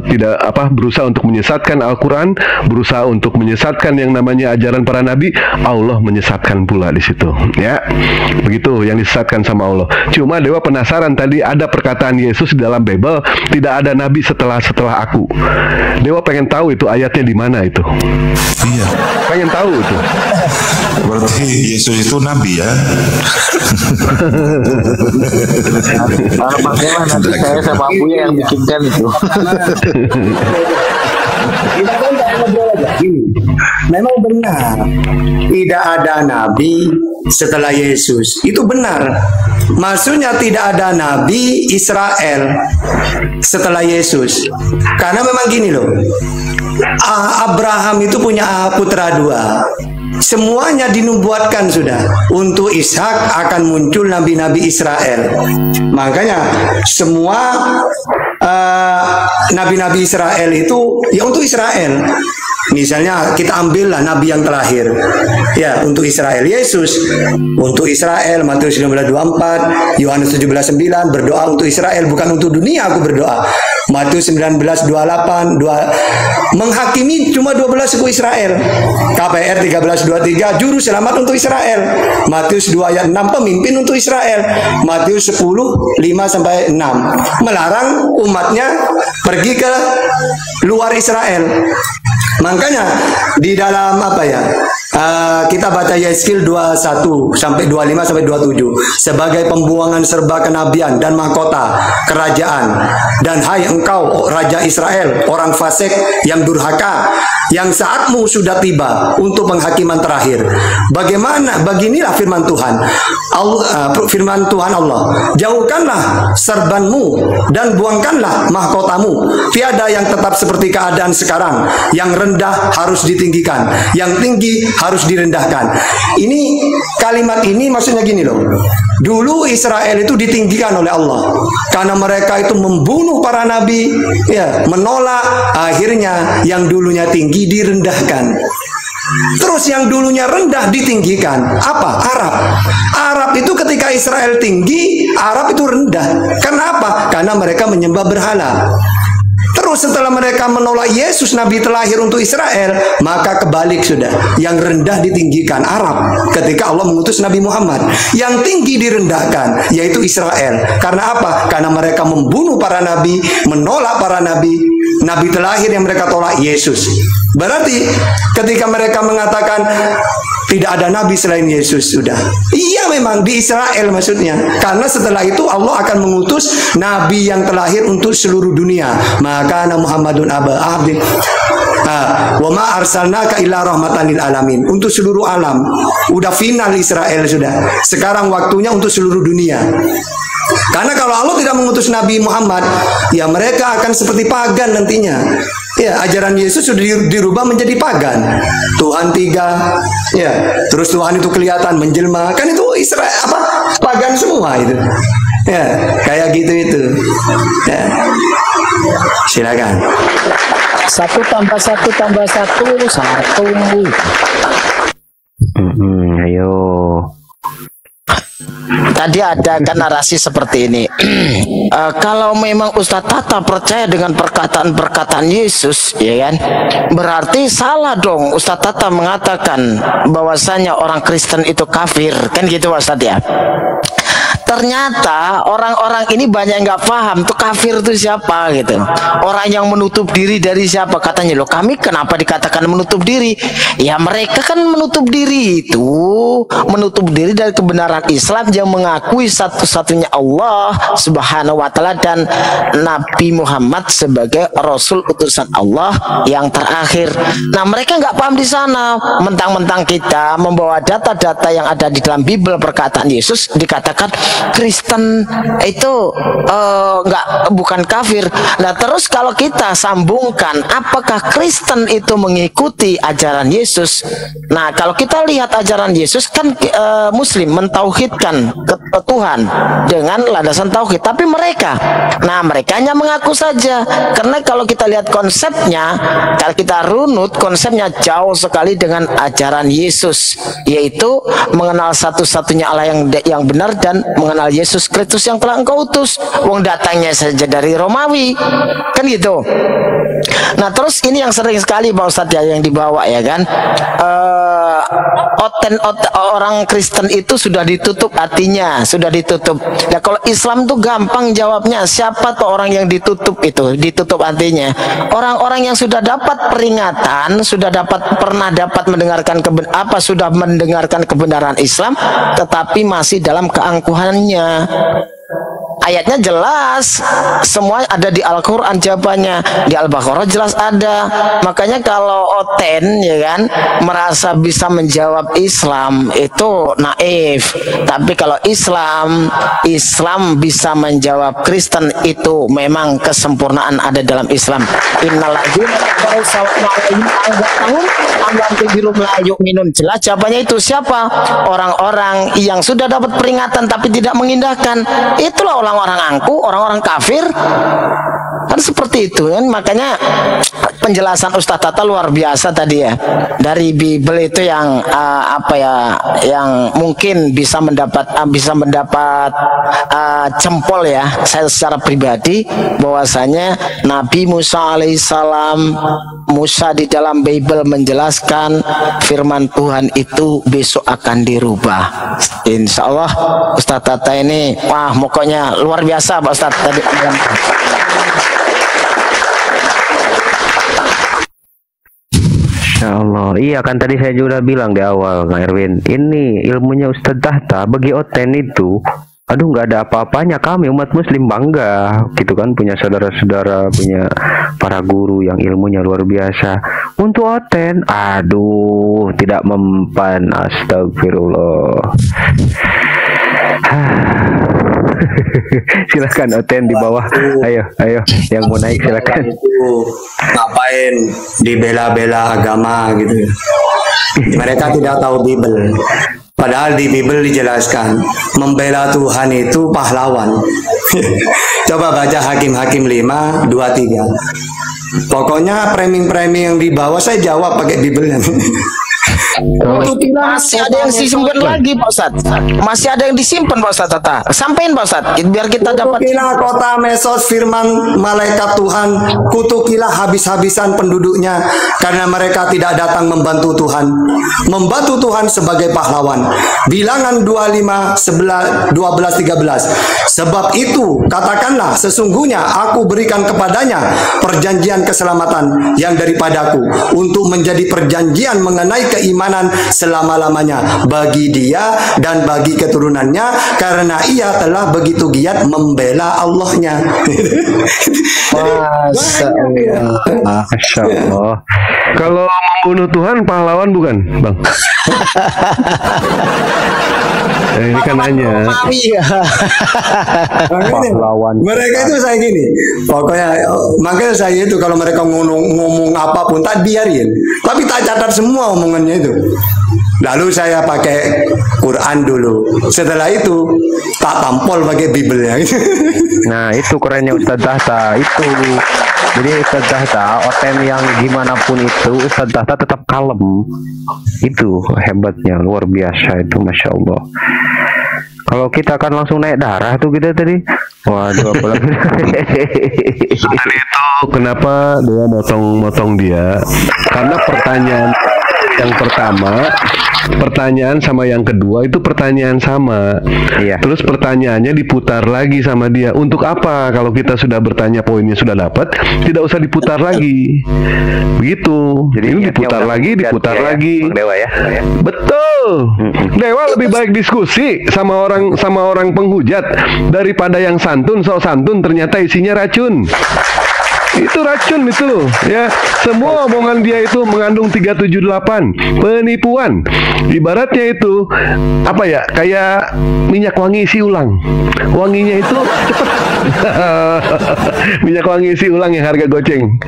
tidak berusaha untuk menyesatkan Al-Quran, berusaha untuk menyesatkan yang namanya ajaran para nabi. Allah menyesatkan pula di situ, ya. Begitu yang disesatkan sama Allah. Cuma Dewa penasaran tadi ada perkataan Yesus di dalam Bible, tidak ada nabi setelah aku. Dewa pengen tahu itu ayatnya di mana itu. Iya. Pengen tahu itu. Berarti Yesus itu nabi ya. Kalau bagaimana nanti saya sama Abuya yang bikinkan itu. Kita kan tak ngobrol aja. Memang benar tidak ada nabi setelah Yesus. Itu benar. Maksudnya tidak ada nabi Israel setelah Yesus. Karena memang gini loh. Abraham itu punya putra dua. Semuanya dinubuatkan sudah. Untuk Ishak akan muncul nabi-nabi Israel. Makanya semua nabi-nabi Israel itu ya untuk Israel. Misalnya kita ambillah nabi yang terakhir, ya untuk Israel Yesus, untuk Israel Matius 15:24, Yohanes 17:9, berdoa untuk Israel, bukan untuk dunia aku berdoa. Matius 19:28, menghakimi cuma 12 suku Israel. KPR 13:23, juru selamat untuk Israel. Matius 2:6, pemimpin untuk Israel. Matius 10:5-6, melarang umatnya pergi ke luar Israel. Makanya di dalam kita baca Yeskil 21 sampai 25 sampai 27 sebagai pembuangan serba kenabian dan mahkota kerajaan, dan hai engkau Raja Israel, orang fasik yang durhaka, yang saatmu sudah tiba untuk penghakiman terakhir. Beginilah firman Tuhan Allah, jauhkanlah serbanmu dan buangkanlah mahkotamu. Tiada yang tetap seperti keadaan sekarang, yang rendah harus ditinggikan, yang tinggi harus direndahkan. Ini kalimat ini maksudnya gini loh. Dulu Israel itu ditinggikan oleh Allah karena mereka itu membunuh para nabi, ya, menolak. Akhirnya yang dulunya tinggi direndahkan. Terus yang dulunya rendah ditinggikan. Apa? Arab itu ketika Israel tinggi, Arab itu rendah. Kenapa? Karena mereka menyembah berhala. Terus setelah mereka menolak Yesus, nabi terlahir untuk Israel, maka kebalik sudah. Yang rendah ditinggikan, Arab. Ketika Allah mengutus Nabi Muhammad, yang tinggi direndahkan, yaitu Israel. Karena apa? Karena mereka membunuh para nabi, menolak para nabi. Nabi terlahir yang mereka tolak, Yesus. Berarti ketika mereka mengatakan tidak ada nabi selain Yesus, sudah. Iya, memang di Israel maksudnya. Karena setelah itu Allah akan mengutus nabi yang terlahir untuk seluruh dunia. Maka Muhammadun aba abdi. Wa ma arsalnaka illa rahmatan lil alamin. Untuk seluruh alam. Udah final Israel sudah. Sekarang waktunya untuk seluruh dunia. Karena kalau Allah tidak mengutus Nabi Muhammad, ya mereka akan seperti pagan nantinya. Ya, ajaran Yesus sudah dirubah menjadi pagan. Tuhan tiga, ya. Terus Tuhan itu kelihatan menjelma. Kan itu Israel pagan semua itu. Ya, kayak gitu itu. Ya. Silakan. 1 tambah 1 tambah 1 1. Ayo. Tadi ada kan narasi seperti ini. Kalau memang Ustadz Tata percaya dengan perkataan-perkataan Yesus, ya kan? Berarti salah dong Ustadz Tata mengatakan bahwasanya orang Kristen itu kafir, kan gitu Ustadz ya? Ternyata orang-orang ini banyak yang nggak paham tuh kafir itu siapa gitu. Orang yang menutup diri dari siapa, katanya loh kami kenapa dikatakan menutup diri? Ya mereka kan menutup diri itu, menutup diri dari kebenaran Islam yang mengakui satu-satunya Allah Subhanahu wa taala dan Nabi Muhammad sebagai Rasul utusan Allah yang terakhir. Nah mereka nggak paham di sana, mentang-mentang kita membawa data-data yang ada di dalam Bible perkataan Yesus dikatakan Kristen itu bukan kafir. Nah terus kalau kita sambungkan, apakah Kristen itu mengikuti ajaran Yesus? Nah kalau kita lihat ajaran Yesus kan Muslim mentauhidkan Tuhan dengan landasan tauhid, tapi mereka hanya mengaku saja. Karena kalau kita lihat konsepnya, kalau kita runut konsepnya jauh sekali dengan ajaran Yesus, yaitu mengenal satu-satunya Allah yang benar dan mengenal Yesus Kristus yang telah engkau utus. Wong datangnya saja dari Romawi, kan gitu. Nah terus ini yang sering sekali Pak Ustadz ya yang dibawa ya kan, orang Kristen itu sudah ditutup hatinya, sudah ditutup. Nah kalau Islam tuh gampang jawabnya, siapa tuh orang yang ditutup itu, ditutup hatinya? Orang-orang yang sudah dapat peringatan, pernah dapat mendengarkan sudah mendengarkan kebenaran Islam, tetapi masih dalam keangkuhannya. Ayatnya jelas, semua ada di Al-Quran jawabannya, di Al-Baqarah jelas ada. Makanya kalau Oten ya kan merasa bisa menjawab Islam itu naif. Tapi kalau Islam bisa menjawab Kristen, itu memang kesempurnaan ada dalam Islam. Jelas jawabannya itu siapa? Orang-orang yang sudah dapat peringatan tapi tidak mengindahkan. Itulah orang-orang angku, orang-orang kafir. Kan seperti itu kan. Makanya penjelasan Ustadz Tata luar biasa tadi ya. Dari Bible itu yang yang mungkin bisa mendapat jempol ya. Saya secara pribadi bahwasanya Nabi Musa alaihissalam, Musa di dalam Bible menjelaskan firman Tuhan itu besok akan dirubah. Insya Allah Ustadz Tata ini pokoknya luar biasa Pak Ustadz tadi. Insya Allah. Iya kan tadi saya juga bilang di awal Kang Erwin, ini ilmunya Ustadz Tahta bagi Oten itu, aduh nggak ada apa-apanya. Kami umat Muslim bangga gitu kan punya saudara-saudara, punya para guru yang ilmunya luar biasa. Untuk Oten, aduh tidak mempan. Astagfirullah. Silakan Oten di bawah. Ayo yang mau naik silakan. Ngapain dibela-bela agama gitu. Mereka tidak tahu Bible. Padahal di Bible dijelaskan membela Tuhan itu pahlawan. Coba baca Hakim-Hakim 5, 2, 3. Pokoknya framing-framing yang dibawa saya jawab pakai Bible. Masih ada yang disimpan lagi Pak Ustadz. Masih ada yang disimpan Pak Ustadz Tata. Sampaikan Pak Ustadz biar kita dapat. Kutukilah kota Mesos, firman malaikat Tuhan, kutukilah habis-habisan penduduknya, karena mereka tidak datang membantu Tuhan. Membantu Tuhan sebagai pahlawan. Bilangan 25, 11, 12, 13. Sebab itu katakanlah, sesungguhnya aku berikan kepadanya perjanjian keselamatan yang daripadaku, untuk menjadi perjanjian mengenai keimanan selama-lamanya bagi dia dan bagi keturunannya, karena ia telah begitu giat membela Allahnya. Masya Allah. Kalau membunuh Tuhan pahlawan bukan, Bang? Ini kan nanya. Pahlawan. Mereka itu saya gini, pokoknya makanya saya itu kalau mereka ngomong apapun tak biarin, tapi tak catat semua omongannya itu. Lalu saya pakai Quran dulu. Setelah itu tak tampol pakai Bible-nya. Nah itu kerennya Ustadz Tahta itu. Jadi Ustadz Tahta, Oten yang gimana pun itu, Ustadz Tahta tetap kalem. Itu hebatnya, luar biasa itu, Masya Allah. Kalau kita akan langsung naik darah tuh kita tadi. Waduh, apalagi. Tadi itu kenapa dia motong dia? Karena pertanyaan yang pertama, pertanyaan sama yang kedua itu pertanyaan sama. Iya. Terus pertanyaannya diputar lagi sama dia. Untuk apa? Kalau kita sudah bertanya poinnya sudah dapat, tidak usah diputar lagi. Begitu. Jadi ini diputar lagi. Bang Dewa ya. Betul. Dewa lebih baik diskusi sama orang penghujat daripada yang santun, sok santun ternyata isinya racun. Itu racun itu ya. Semua omongan dia itu mengandung 378, penipuan. Ibaratnya itu apa ya? Kayak minyak wangi isi ulang. Wanginya itu cepet. Minyak wangi isi ulang yang harga goceng.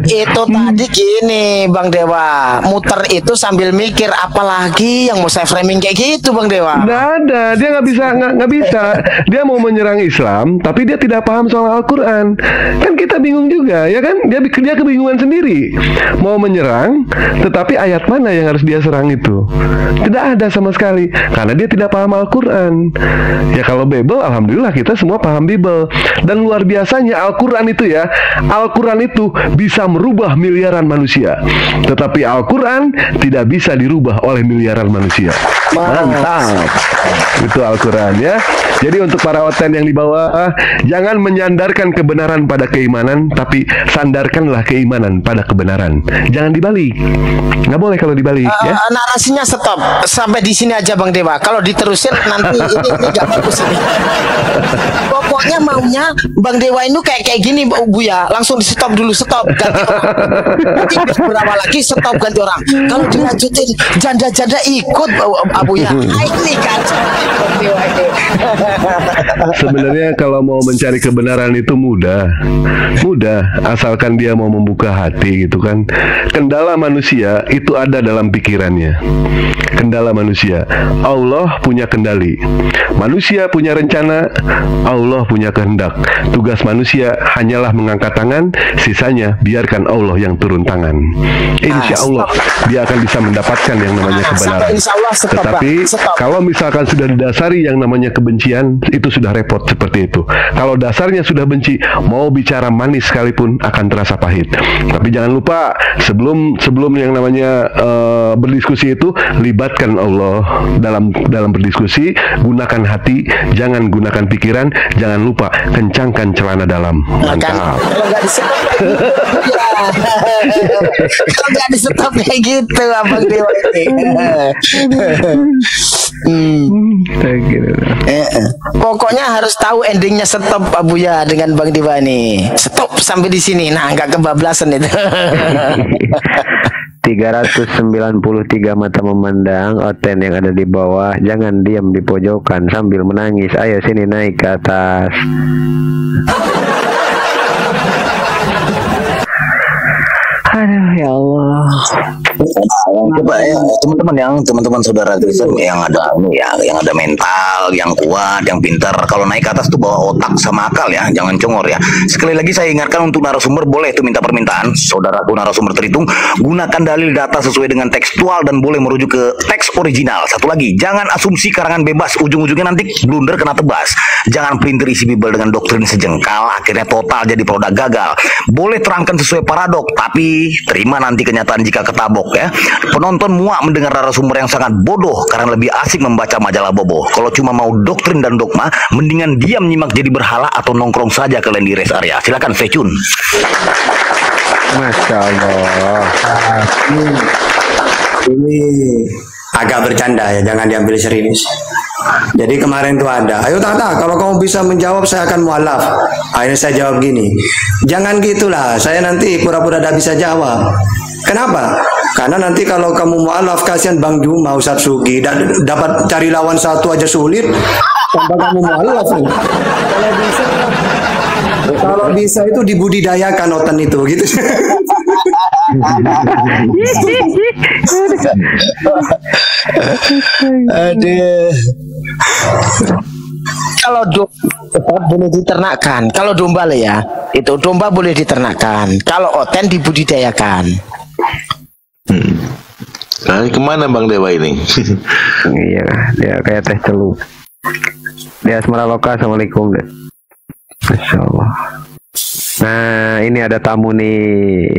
Itu tadi gini Bang Dewa, muter itu sambil mikir apalagi yang mau saya framing kayak gitu Bang Dewa. Nggak ada, dia nggak bisa. Dia mau menyerang Islam, tapi dia tidak paham soal Al-Quran. Kan kita bingung juga, ya kan? Dia kebingungan sendiri. Mau menyerang, tetapi ayat mana yang harus dia serang itu? Tidak ada sama sekali, karena dia tidak paham Al-Quran. Ya kalau Bible, alhamdulillah kita semua paham Bible. Dan luar biasanya Al-Quran itu ya, Al-Quran itu bisa merubah miliaran manusia, tetapi Al-Quran tidak bisa dirubah oleh miliaran manusia. Mantap. Itu Al-Quran ya. Jadi untuk para oten yang di bawah, jangan menyandarkan kebenaran pada keimanan, tapi sandarkanlah keimanan pada kebenaran. Jangan dibalik. Nggak boleh kalau dibalik ya. Narasinya stop sampai di sini aja Bang Dewa. Kalau diterusin nanti ini nggak bagus ini. Pokoknya maunya Bang Dewa itu kayak gini Bu ya. Langsung di stop dulu, stop, ganti orang. Nanti berapa lagi stop, ganti orang. Kalau dilanjutin janda-janda ikut Abu ya. Ini kan Bang Dewa ini. Sebenarnya kalau mau mencari kebenaran itu mudah, asalkan dia mau membuka hati gitu kan. Kendala manusia itu ada dalam pikirannya. Kendala manusia, Allah punya kendali, manusia punya rencana, Allah punya kehendak. Tugas manusia hanyalah mengangkat tangan, sisanya biarkan Allah yang turun tangan. Insya Allah dia akan bisa mendapatkan yang namanya kebenaran. Tetapi kalau misalkan sudah didasari yang namanya kebencian, itu sudah repot seperti itu. Kalau dasarnya sudah benci, mau bicara manis sekalipun akan terasa pahit. Tapi jangan lupa sebelum yang namanya berdiskusi itu, libatkan Allah dalam berdiskusi. Gunakan hati, jangan gunakan pikiran. Jangan lupa kencangkan celana dalam. Mantap. Kalau nggak di stop kayak gitu Abang Dewa ini. Pokoknya harus tahu endingnya stop Abu ya dengan Bang Dewa nih. Stop sampai di sini. Nah, nggak kebablasan itu. 393 mata memandang oten yang ada di bawah. Jangan diam di pojokan sambil menangis. Ayo sini naik ke atas. Aduh ya Allah. Coba ya teman-teman saudara Kristen yang ada mental, yang kuat, yang pintar. Kalau naik ke atas tuh bawa otak sama akal ya, jangan congor ya. Sekali lagi saya ingatkan untuk narasumber boleh tuh minta permintaan. Saudaraku narasumber terhitung, gunakan dalil data sesuai dengan tekstual dan boleh merujuk ke teks original. Satu lagi, jangan asumsi karangan bebas, ujung-ujungnya nanti blunder kena tebas. Jangan pelintir isi Bible dengan doktrin sejengkal, akhirnya total jadi produk gagal. Boleh terangkan sesuai paradok, tapi terima nanti kenyataan jika ketabok ya. Penonton muak mendengar narasumber yang sangat bodoh karena lebih asik membaca majalah bobo. Kalau cuma mau doktrin dan dogma, mendingan diam nyimak jadi berhala atau nongkrong saja kalian di rest area. Silakan stay tune. Masya Allah. Ini agak bercanda ya, jangan diambil serius. Jadi kemarin tuh ada, ayo Tata, kalau kamu bisa menjawab saya akan mualaf. Akhirnya saya jawab gini, jangan gitulah, saya nanti pura-pura tidak bisa jawab. Kenapa? Karena nanti kalau kamu mualaf, kasihan Bang Juma, Ustadz Sugi, dapat cari lawan satu aja sulit, tanpa kamu mualaf. Kalau bisa itu dibudidayakan oten itu, gitu. Aduh. Kalau domba boleh diternakkan, kalau domba lah ya, itu domba boleh diternakkan. Kalau oten dibudidayakan. Nah, kemana Bang Dewa ini? Iya, dia kayak teh celup. Di Asmara Loka, assalamualaikum deh. Masya Allah. Nah, ini ada tamu nih.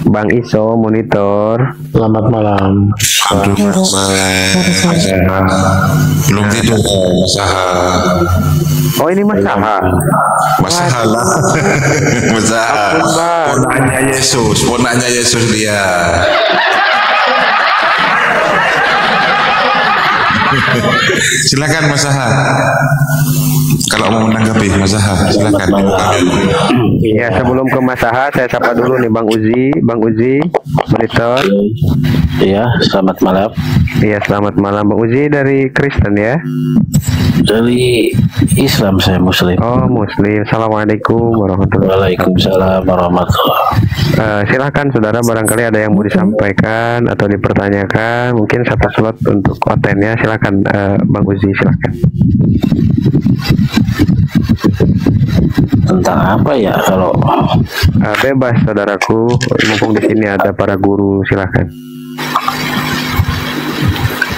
Bang Iso monitor. Selamat malam. Selamat malam. Belum tidur Mas Aha. Oh ini Mas Aha. Mas Aha lah. Mas Aha. Ponaknya Yesus dia. Silakan Mas Aha. Kalau mau menanggapi Mas Aha, silakan. Ya, sebelum ke Mas Aha, saya sapa dulu nih Bang Uzi, monitor. Iya, selamat malam. Iya, selamat malam Bang Uzi dari Kristen ya. Dari Islam, saya Muslim. Oh, Muslim. Assalamualaikum warahmatullahi wabarakatuh. Waalaikumsalam warahmatullahi. Silakan saudara, barangkali ada yang mau disampaikan atau dipertanyakan, mungkin satu slot untuk konten ya. Silakan Bang Uzi, silakan. Tentang apa ya kalau bebas saudaraku, mumpung di sini ada para guru, silakan.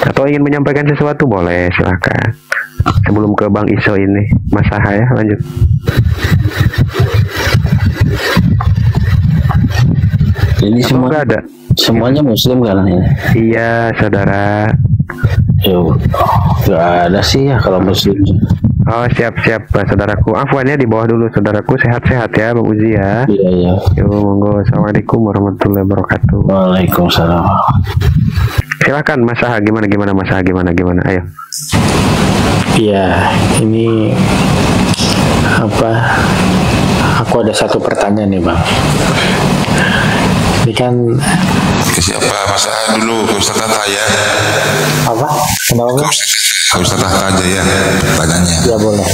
Atau ingin menyampaikan sesuatu boleh, silakan. Sebelum ke Bang Iso ini, Mas Aha ya, lanjut. Ini semua ada. Semuanya Muslim kan ini? Iya, saudara. Yo, nggak ada sih ya kalau Muslim. Oh, siap-siap saudaraku. Afwannya di bawah dulu saudaraku, sehat-sehat ya Bang Uzi ya. Iya, iya. Yo, monggo. Assalamualaikum warahmatullahi wabarakatuh. Waalaikumsalam. Silakan Mas Aha, gimana Mas Aha, gimana ayo. Iya, ini apa? Aku ada satu pertanyaan nih Bang. Ini kan ke siapa? Mas Aha dulu, ke Ustaz Tata ya. Apa? Kenapa? Ke Ustaz Tata aja ya pertanyaannya. Ya boleh.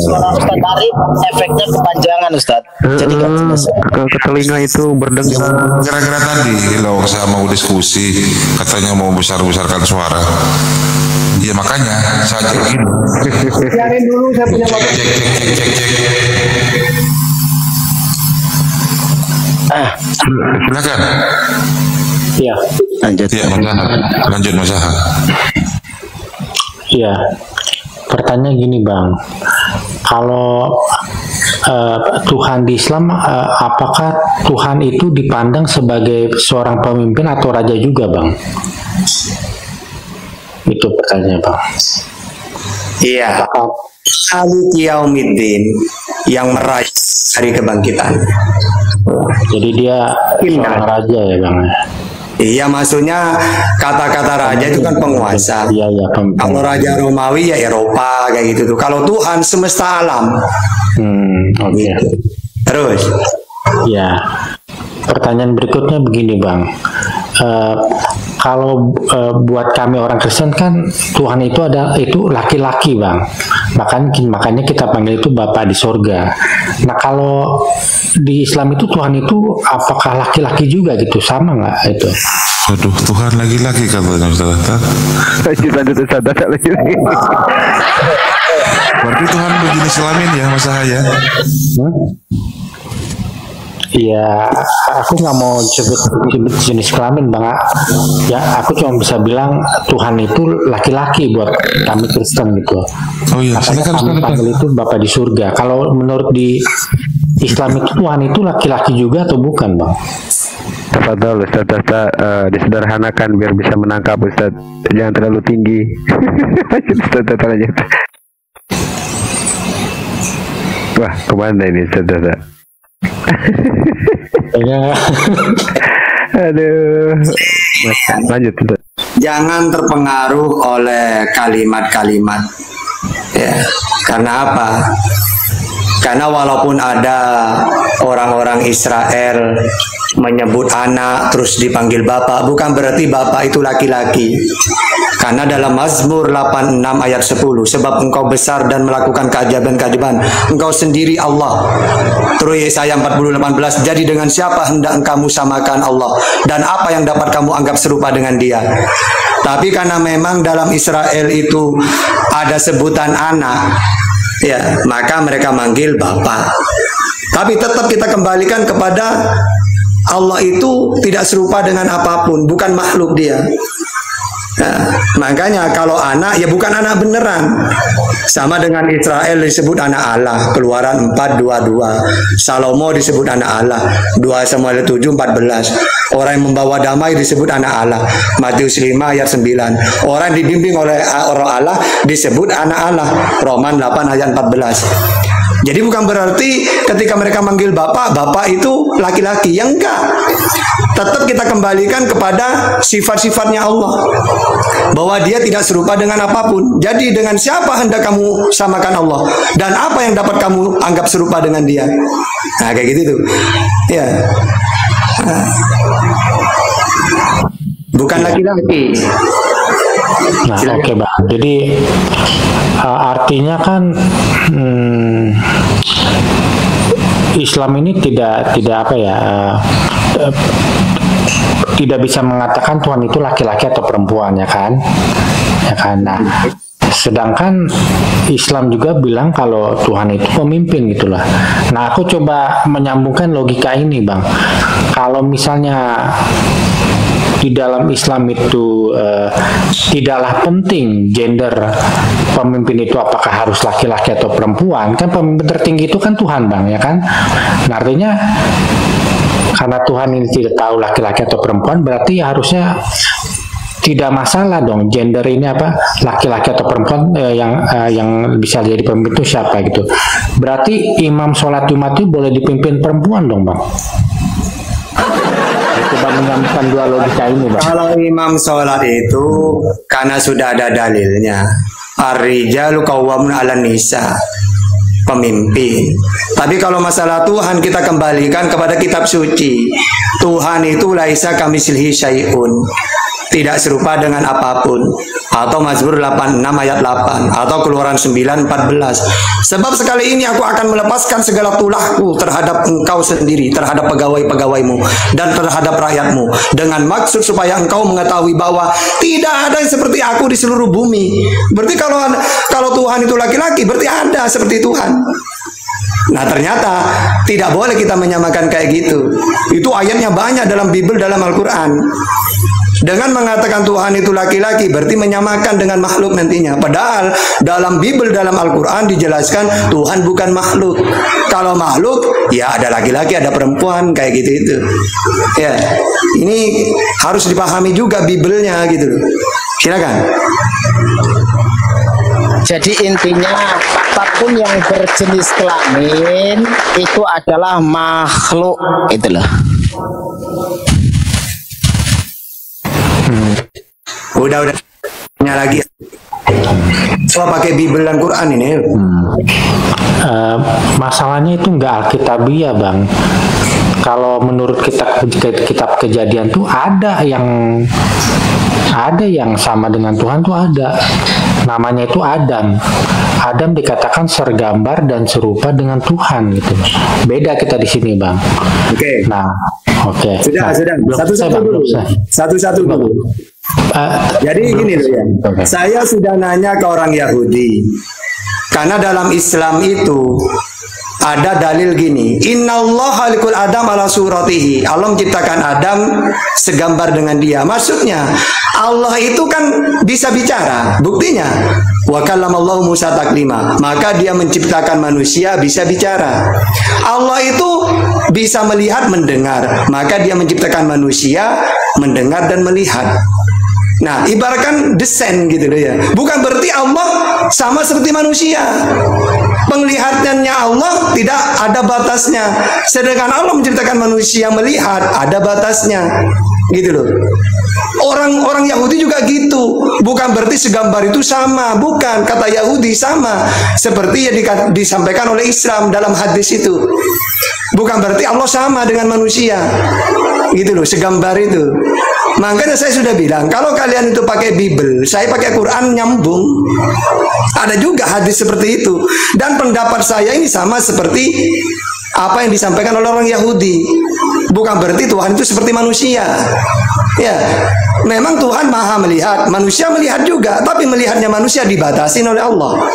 Suara Ustaz Arif efeknya kepanjangan Ustaz. Jadi kan ke telinga itu berdengung. Gara-gara tadi kalau saya mau diskusi katanya mau besar-besarkan suara. Ya makanya saya cek. biarin dulu saya punya waktu. Cek. Silakan. Iya. Lanjut. Ya, lanjut Mas Aha. Iya. Pertanyaan gini Bang, kalau Tuhan di Islam, apakah Tuhan itu dipandang sebagai seorang pemimpin atau raja juga Bang? Itu pertanyaannya Bang. Iya. Malik Yaumiddin, yang meraih hari kebangkitan. Jadi dia seorang raja ya Bang? Iya, maksudnya kata-kata raja itu kan penguasa. Iya, iya. Kalau raja Romawi ya Eropa kayak gitu tuh. Kalau Tuhan semesta alam. Oke. Terus? Ya. Pertanyaan berikutnya begini Bang. Kalau buat kami orang Kristen kan Tuhan itu laki-laki Bang. Makanya kita panggil itu Bapa di surga. Nah kalau di Islam itu Tuhan itu apakah laki-laki juga gitu, sama nggak itu? Aduh, Tuhan lagi-lagi katanya Ustaz. Berarti Tuhan begini selamin ya Mas Aha ya? Iya, aku nggak mau sebut jenis kelamin Bang. Ya, aku cuma bisa bilang Tuhan itu laki-laki buat kami Kristen gitu. Oh iya, makanya kami panggil itu Bapa di surga. Kalau menurut di Islam itu Tuhan itu laki-laki juga atau bukan Bang? Tafadhol Ustaz Tata, disederhanakan biar bisa menangkap Ustaz. Jangan terlalu tinggi. Ustaz Tata lanjut. Wah, kemana ini Ustaz Tata? Aduh, lanjut. Jangan terpengaruh oleh kalimat-kalimat. Ya, karena apa? Karena walaupun ada orang-orang Israel menyebut anak terus dipanggil bapak, bukan berarti bapak itu laki-laki. Karena dalam Mazmur 86 ayat 10, sebab engkau besar dan melakukan keajaiban-keajaiban, engkau sendiri Allah. Terus Yesaya 40:18, jadi dengan siapa hendak kamu samakan Allah, dan apa yang dapat kamu anggap serupa dengan dia. Tapi karena memang dalam Israel itu ada sebutan anak, ya, maka mereka manggil bapak. Tapi tetap kita kembalikan kepada Allah itu tidak serupa dengan apapun, bukan makhluk dia. Nah, makanya kalau anak ya bukan anak beneran. Sama dengan Israel disebut anak Allah, Keluaran 4:22. Salomo disebut anak Allah, 2 Samuel 7:14. Orang yang membawa damai disebut anak Allah, Matius 5 ayat 9. Orang dibimbing oleh orang Allah disebut anak Allah, Roman 8 ayat 14. Jadi bukan berarti ketika mereka manggil bapak, bapak itu laki-laki. Yang enggak. Tetap kita kembalikan kepada sifat-sifatnya Allah. Bahwa dia tidak serupa dengan apapun. Jadi dengan siapa hendak kamu samakan Allah? Dan apa yang dapat kamu anggap serupa dengan dia? Nah, kayak gitu tuh. Ya. Nah. Bukan laki-laki. Nah, oke, Bang. Jadi artinya kan Islam ini tidak apa ya, tidak bisa mengatakan Tuhan itu laki-laki atau perempuan, ya kan? Ya kan. Nah, sedangkan Islam juga bilang kalau Tuhan itu pemimpin gitulah. Nah, aku coba menyambungkan logika ini, Bang. Kalau misalnya di dalam Islam itu tidaklah penting gender pemimpin itu apakah harus laki-laki atau perempuan, kan pemimpin tertinggi itu kan Tuhan, Bang, ya kan? Nah, artinya karena Tuhan ini tidak tahu laki-laki atau perempuan, berarti harusnya tidak masalah dong gender ini apa, laki-laki atau perempuan yang bisa jadi pemimpin itu siapa gitu. Berarti imam sholat Jumat itu boleh dipimpin perempuan dong, Bang. Coba menyambungkan dua logika ini, Bang. Kalau imam sholat itu karena sudah ada dalilnya, ar-rijalu qawwamun 'alan nisa, pemimpin. Tapi kalau masalah Tuhan kita kembalikan kepada kitab suci. Tuhan itu laisa kamitslihi syai'un, tidak serupa dengan apapun. Atau Mazmur 86 ayat 8, atau Keluaran 9:14. Sebab sekali ini aku akan melepaskan segala tulahku terhadap engkau sendiri, terhadap pegawai-pegawaimu dan terhadap rakyatmu, dengan maksud supaya engkau mengetahui bahwa tidak ada yang seperti aku di seluruh bumi. Berarti kalau Tuhan itu laki-laki, berarti ada seperti Tuhan. Nah, ternyata tidak boleh kita menyamakan kayak gitu. Itu ayatnya banyak dalam Bible, dalam Al-Quran. Dengan mengatakan Tuhan itu laki-laki berarti menyamakan dengan makhluk nantinya. Padahal dalam Bible, dalam Al-Quran dijelaskan Tuhan bukan makhluk. Kalau makhluk ya ada laki-laki, ada perempuan, kayak gitu itu. Ya, ini harus dipahami juga Bible-nya gitu. Silakan. Jadi intinya apapun yang berjenis kelamin itu adalah makhluk, itulah. Udah lagi. Coba pakai Bible dan Quran ini. Masalahnya itu nggak alkitabiah, Bang. Kalau menurut kitab Kejadian tuh ada yang sama dengan Tuhan tuh ada. Namanya itu Adam. Adam dikatakan sergambar dan serupa dengan Tuhan gitu. Beda kita di sini, Bang. Oke. Nah, oke. Sudah. Satu-satu dulu. Jadi gini loh ya. Saya sudah nanya ke orang Yahudi. Karena dalam Islam itu ada dalil gini, Innallaha khalikul Adam ala suratihi. Allah menciptakan Adam segambar dengan dia. Maksudnya Allah itu kan bisa bicara. Buktinya wa kallamallahu Musa taklima. Maka dia menciptakan manusia bisa bicara. Allah itu bisa melihat, mendengar. Maka dia menciptakan manusia mendengar dan melihat. Nah, ibaratkan desain gitu loh ya. Bukan berarti Allah sama seperti manusia. Penglihatannya Allah tidak ada batasnya. Sedangkan Allah menciptakan manusia melihat, ada batasnya. Gitu loh. Orang Yahudi juga gitu. Bukan berarti segambar itu sama. Bukan, kata Yahudi sama. Seperti yang disampaikan oleh Islam dalam hadis itu. Bukan berarti Allah sama dengan manusia. Gitu loh, segambar itu. Makanya saya sudah bilang, kalau kalian itu pakai Bible, saya pakai Quran, nyambung. Ada juga hadis seperti itu. Dan pendapat saya ini sama seperti apa yang disampaikan oleh orang Yahudi. Bukan berarti Tuhan itu seperti manusia. Ya, memang Tuhan maha melihat, manusia melihat juga, tapi melihatnya manusia dibatasi oleh Allah.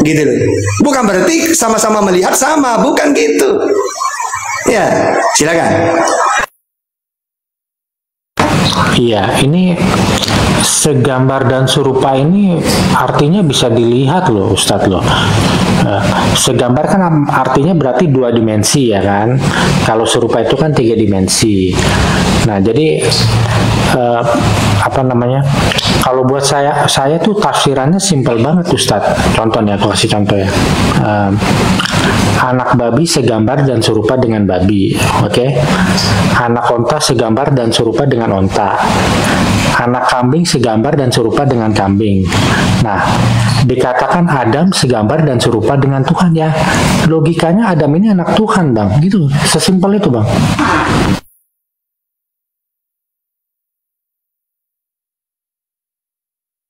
Gitu loh. Bukan berarti sama-sama melihat sama, bukan gitu. Ya, silakan. Iya, ini segambar dan serupa ini artinya bisa dilihat loh, Ustadz loh. Segambar kan artinya berarti 2 dimensi ya kan. Kalau serupa itu kan 3 dimensi. Nah, jadi Kalau buat saya tuh tafsirannya simpel banget Ustadz. Contohnya, aku kasih contoh ya. Anak babi segambar dan serupa dengan babi, oke? Anak onta segambar dan serupa dengan onta. Anak kambing segambar dan serupa dengan kambing. Nah, dikatakan Adam segambar dan serupa dengan Tuhan ya. Logikanya Adam ini anak Tuhan, Bang. Gitu, sesimpel itu, Bang.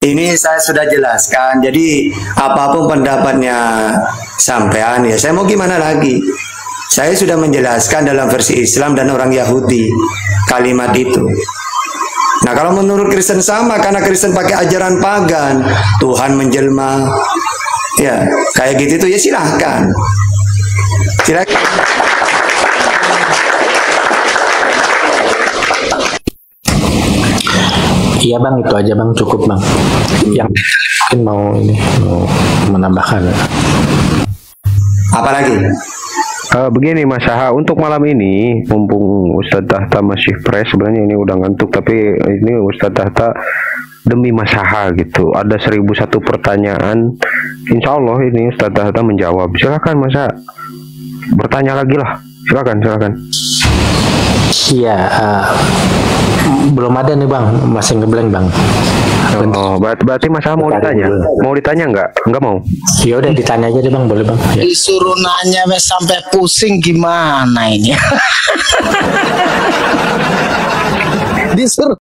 Ini saya sudah jelaskan. Jadi apapun pendapatnya sampean ya, saya mau gimana lagi? Saya sudah menjelaskan dalam versi Islam dan orang Yahudi kalimat itu. Nah, kalau menurut Kristen sama, karena Kristen pakai ajaran pagan, Tuhan menjelma, ya kayak gitu tuh ya, silahkan. Silakan. Iya Bang, itu aja Bang, cukup Bang. Yang mungkin mau menambahkan. Apalagi? Begini Mas Aha, untuk malam ini mumpung Ustadz Tahta masih fresh, sebenarnya ini udah ngantuk, tapi ini Ustadz Tahta demi Mas Aha gitu, ada 1001 pertanyaan, insya Allah ini Ustadz Tahta menjawab. Silakan Mas Aha, bertanya lagi lah, silakan. Iya, belum ada nih Bang, masih ngeblank Bang. Oh, berarti Mas Aha mau ditanya? Mau ditanya nggak? Nggak mau? Ya udah ditanya aja deh Bang, boleh Bang. Ya. Disuruh nanya sampai pusing gimana ini? Disuruh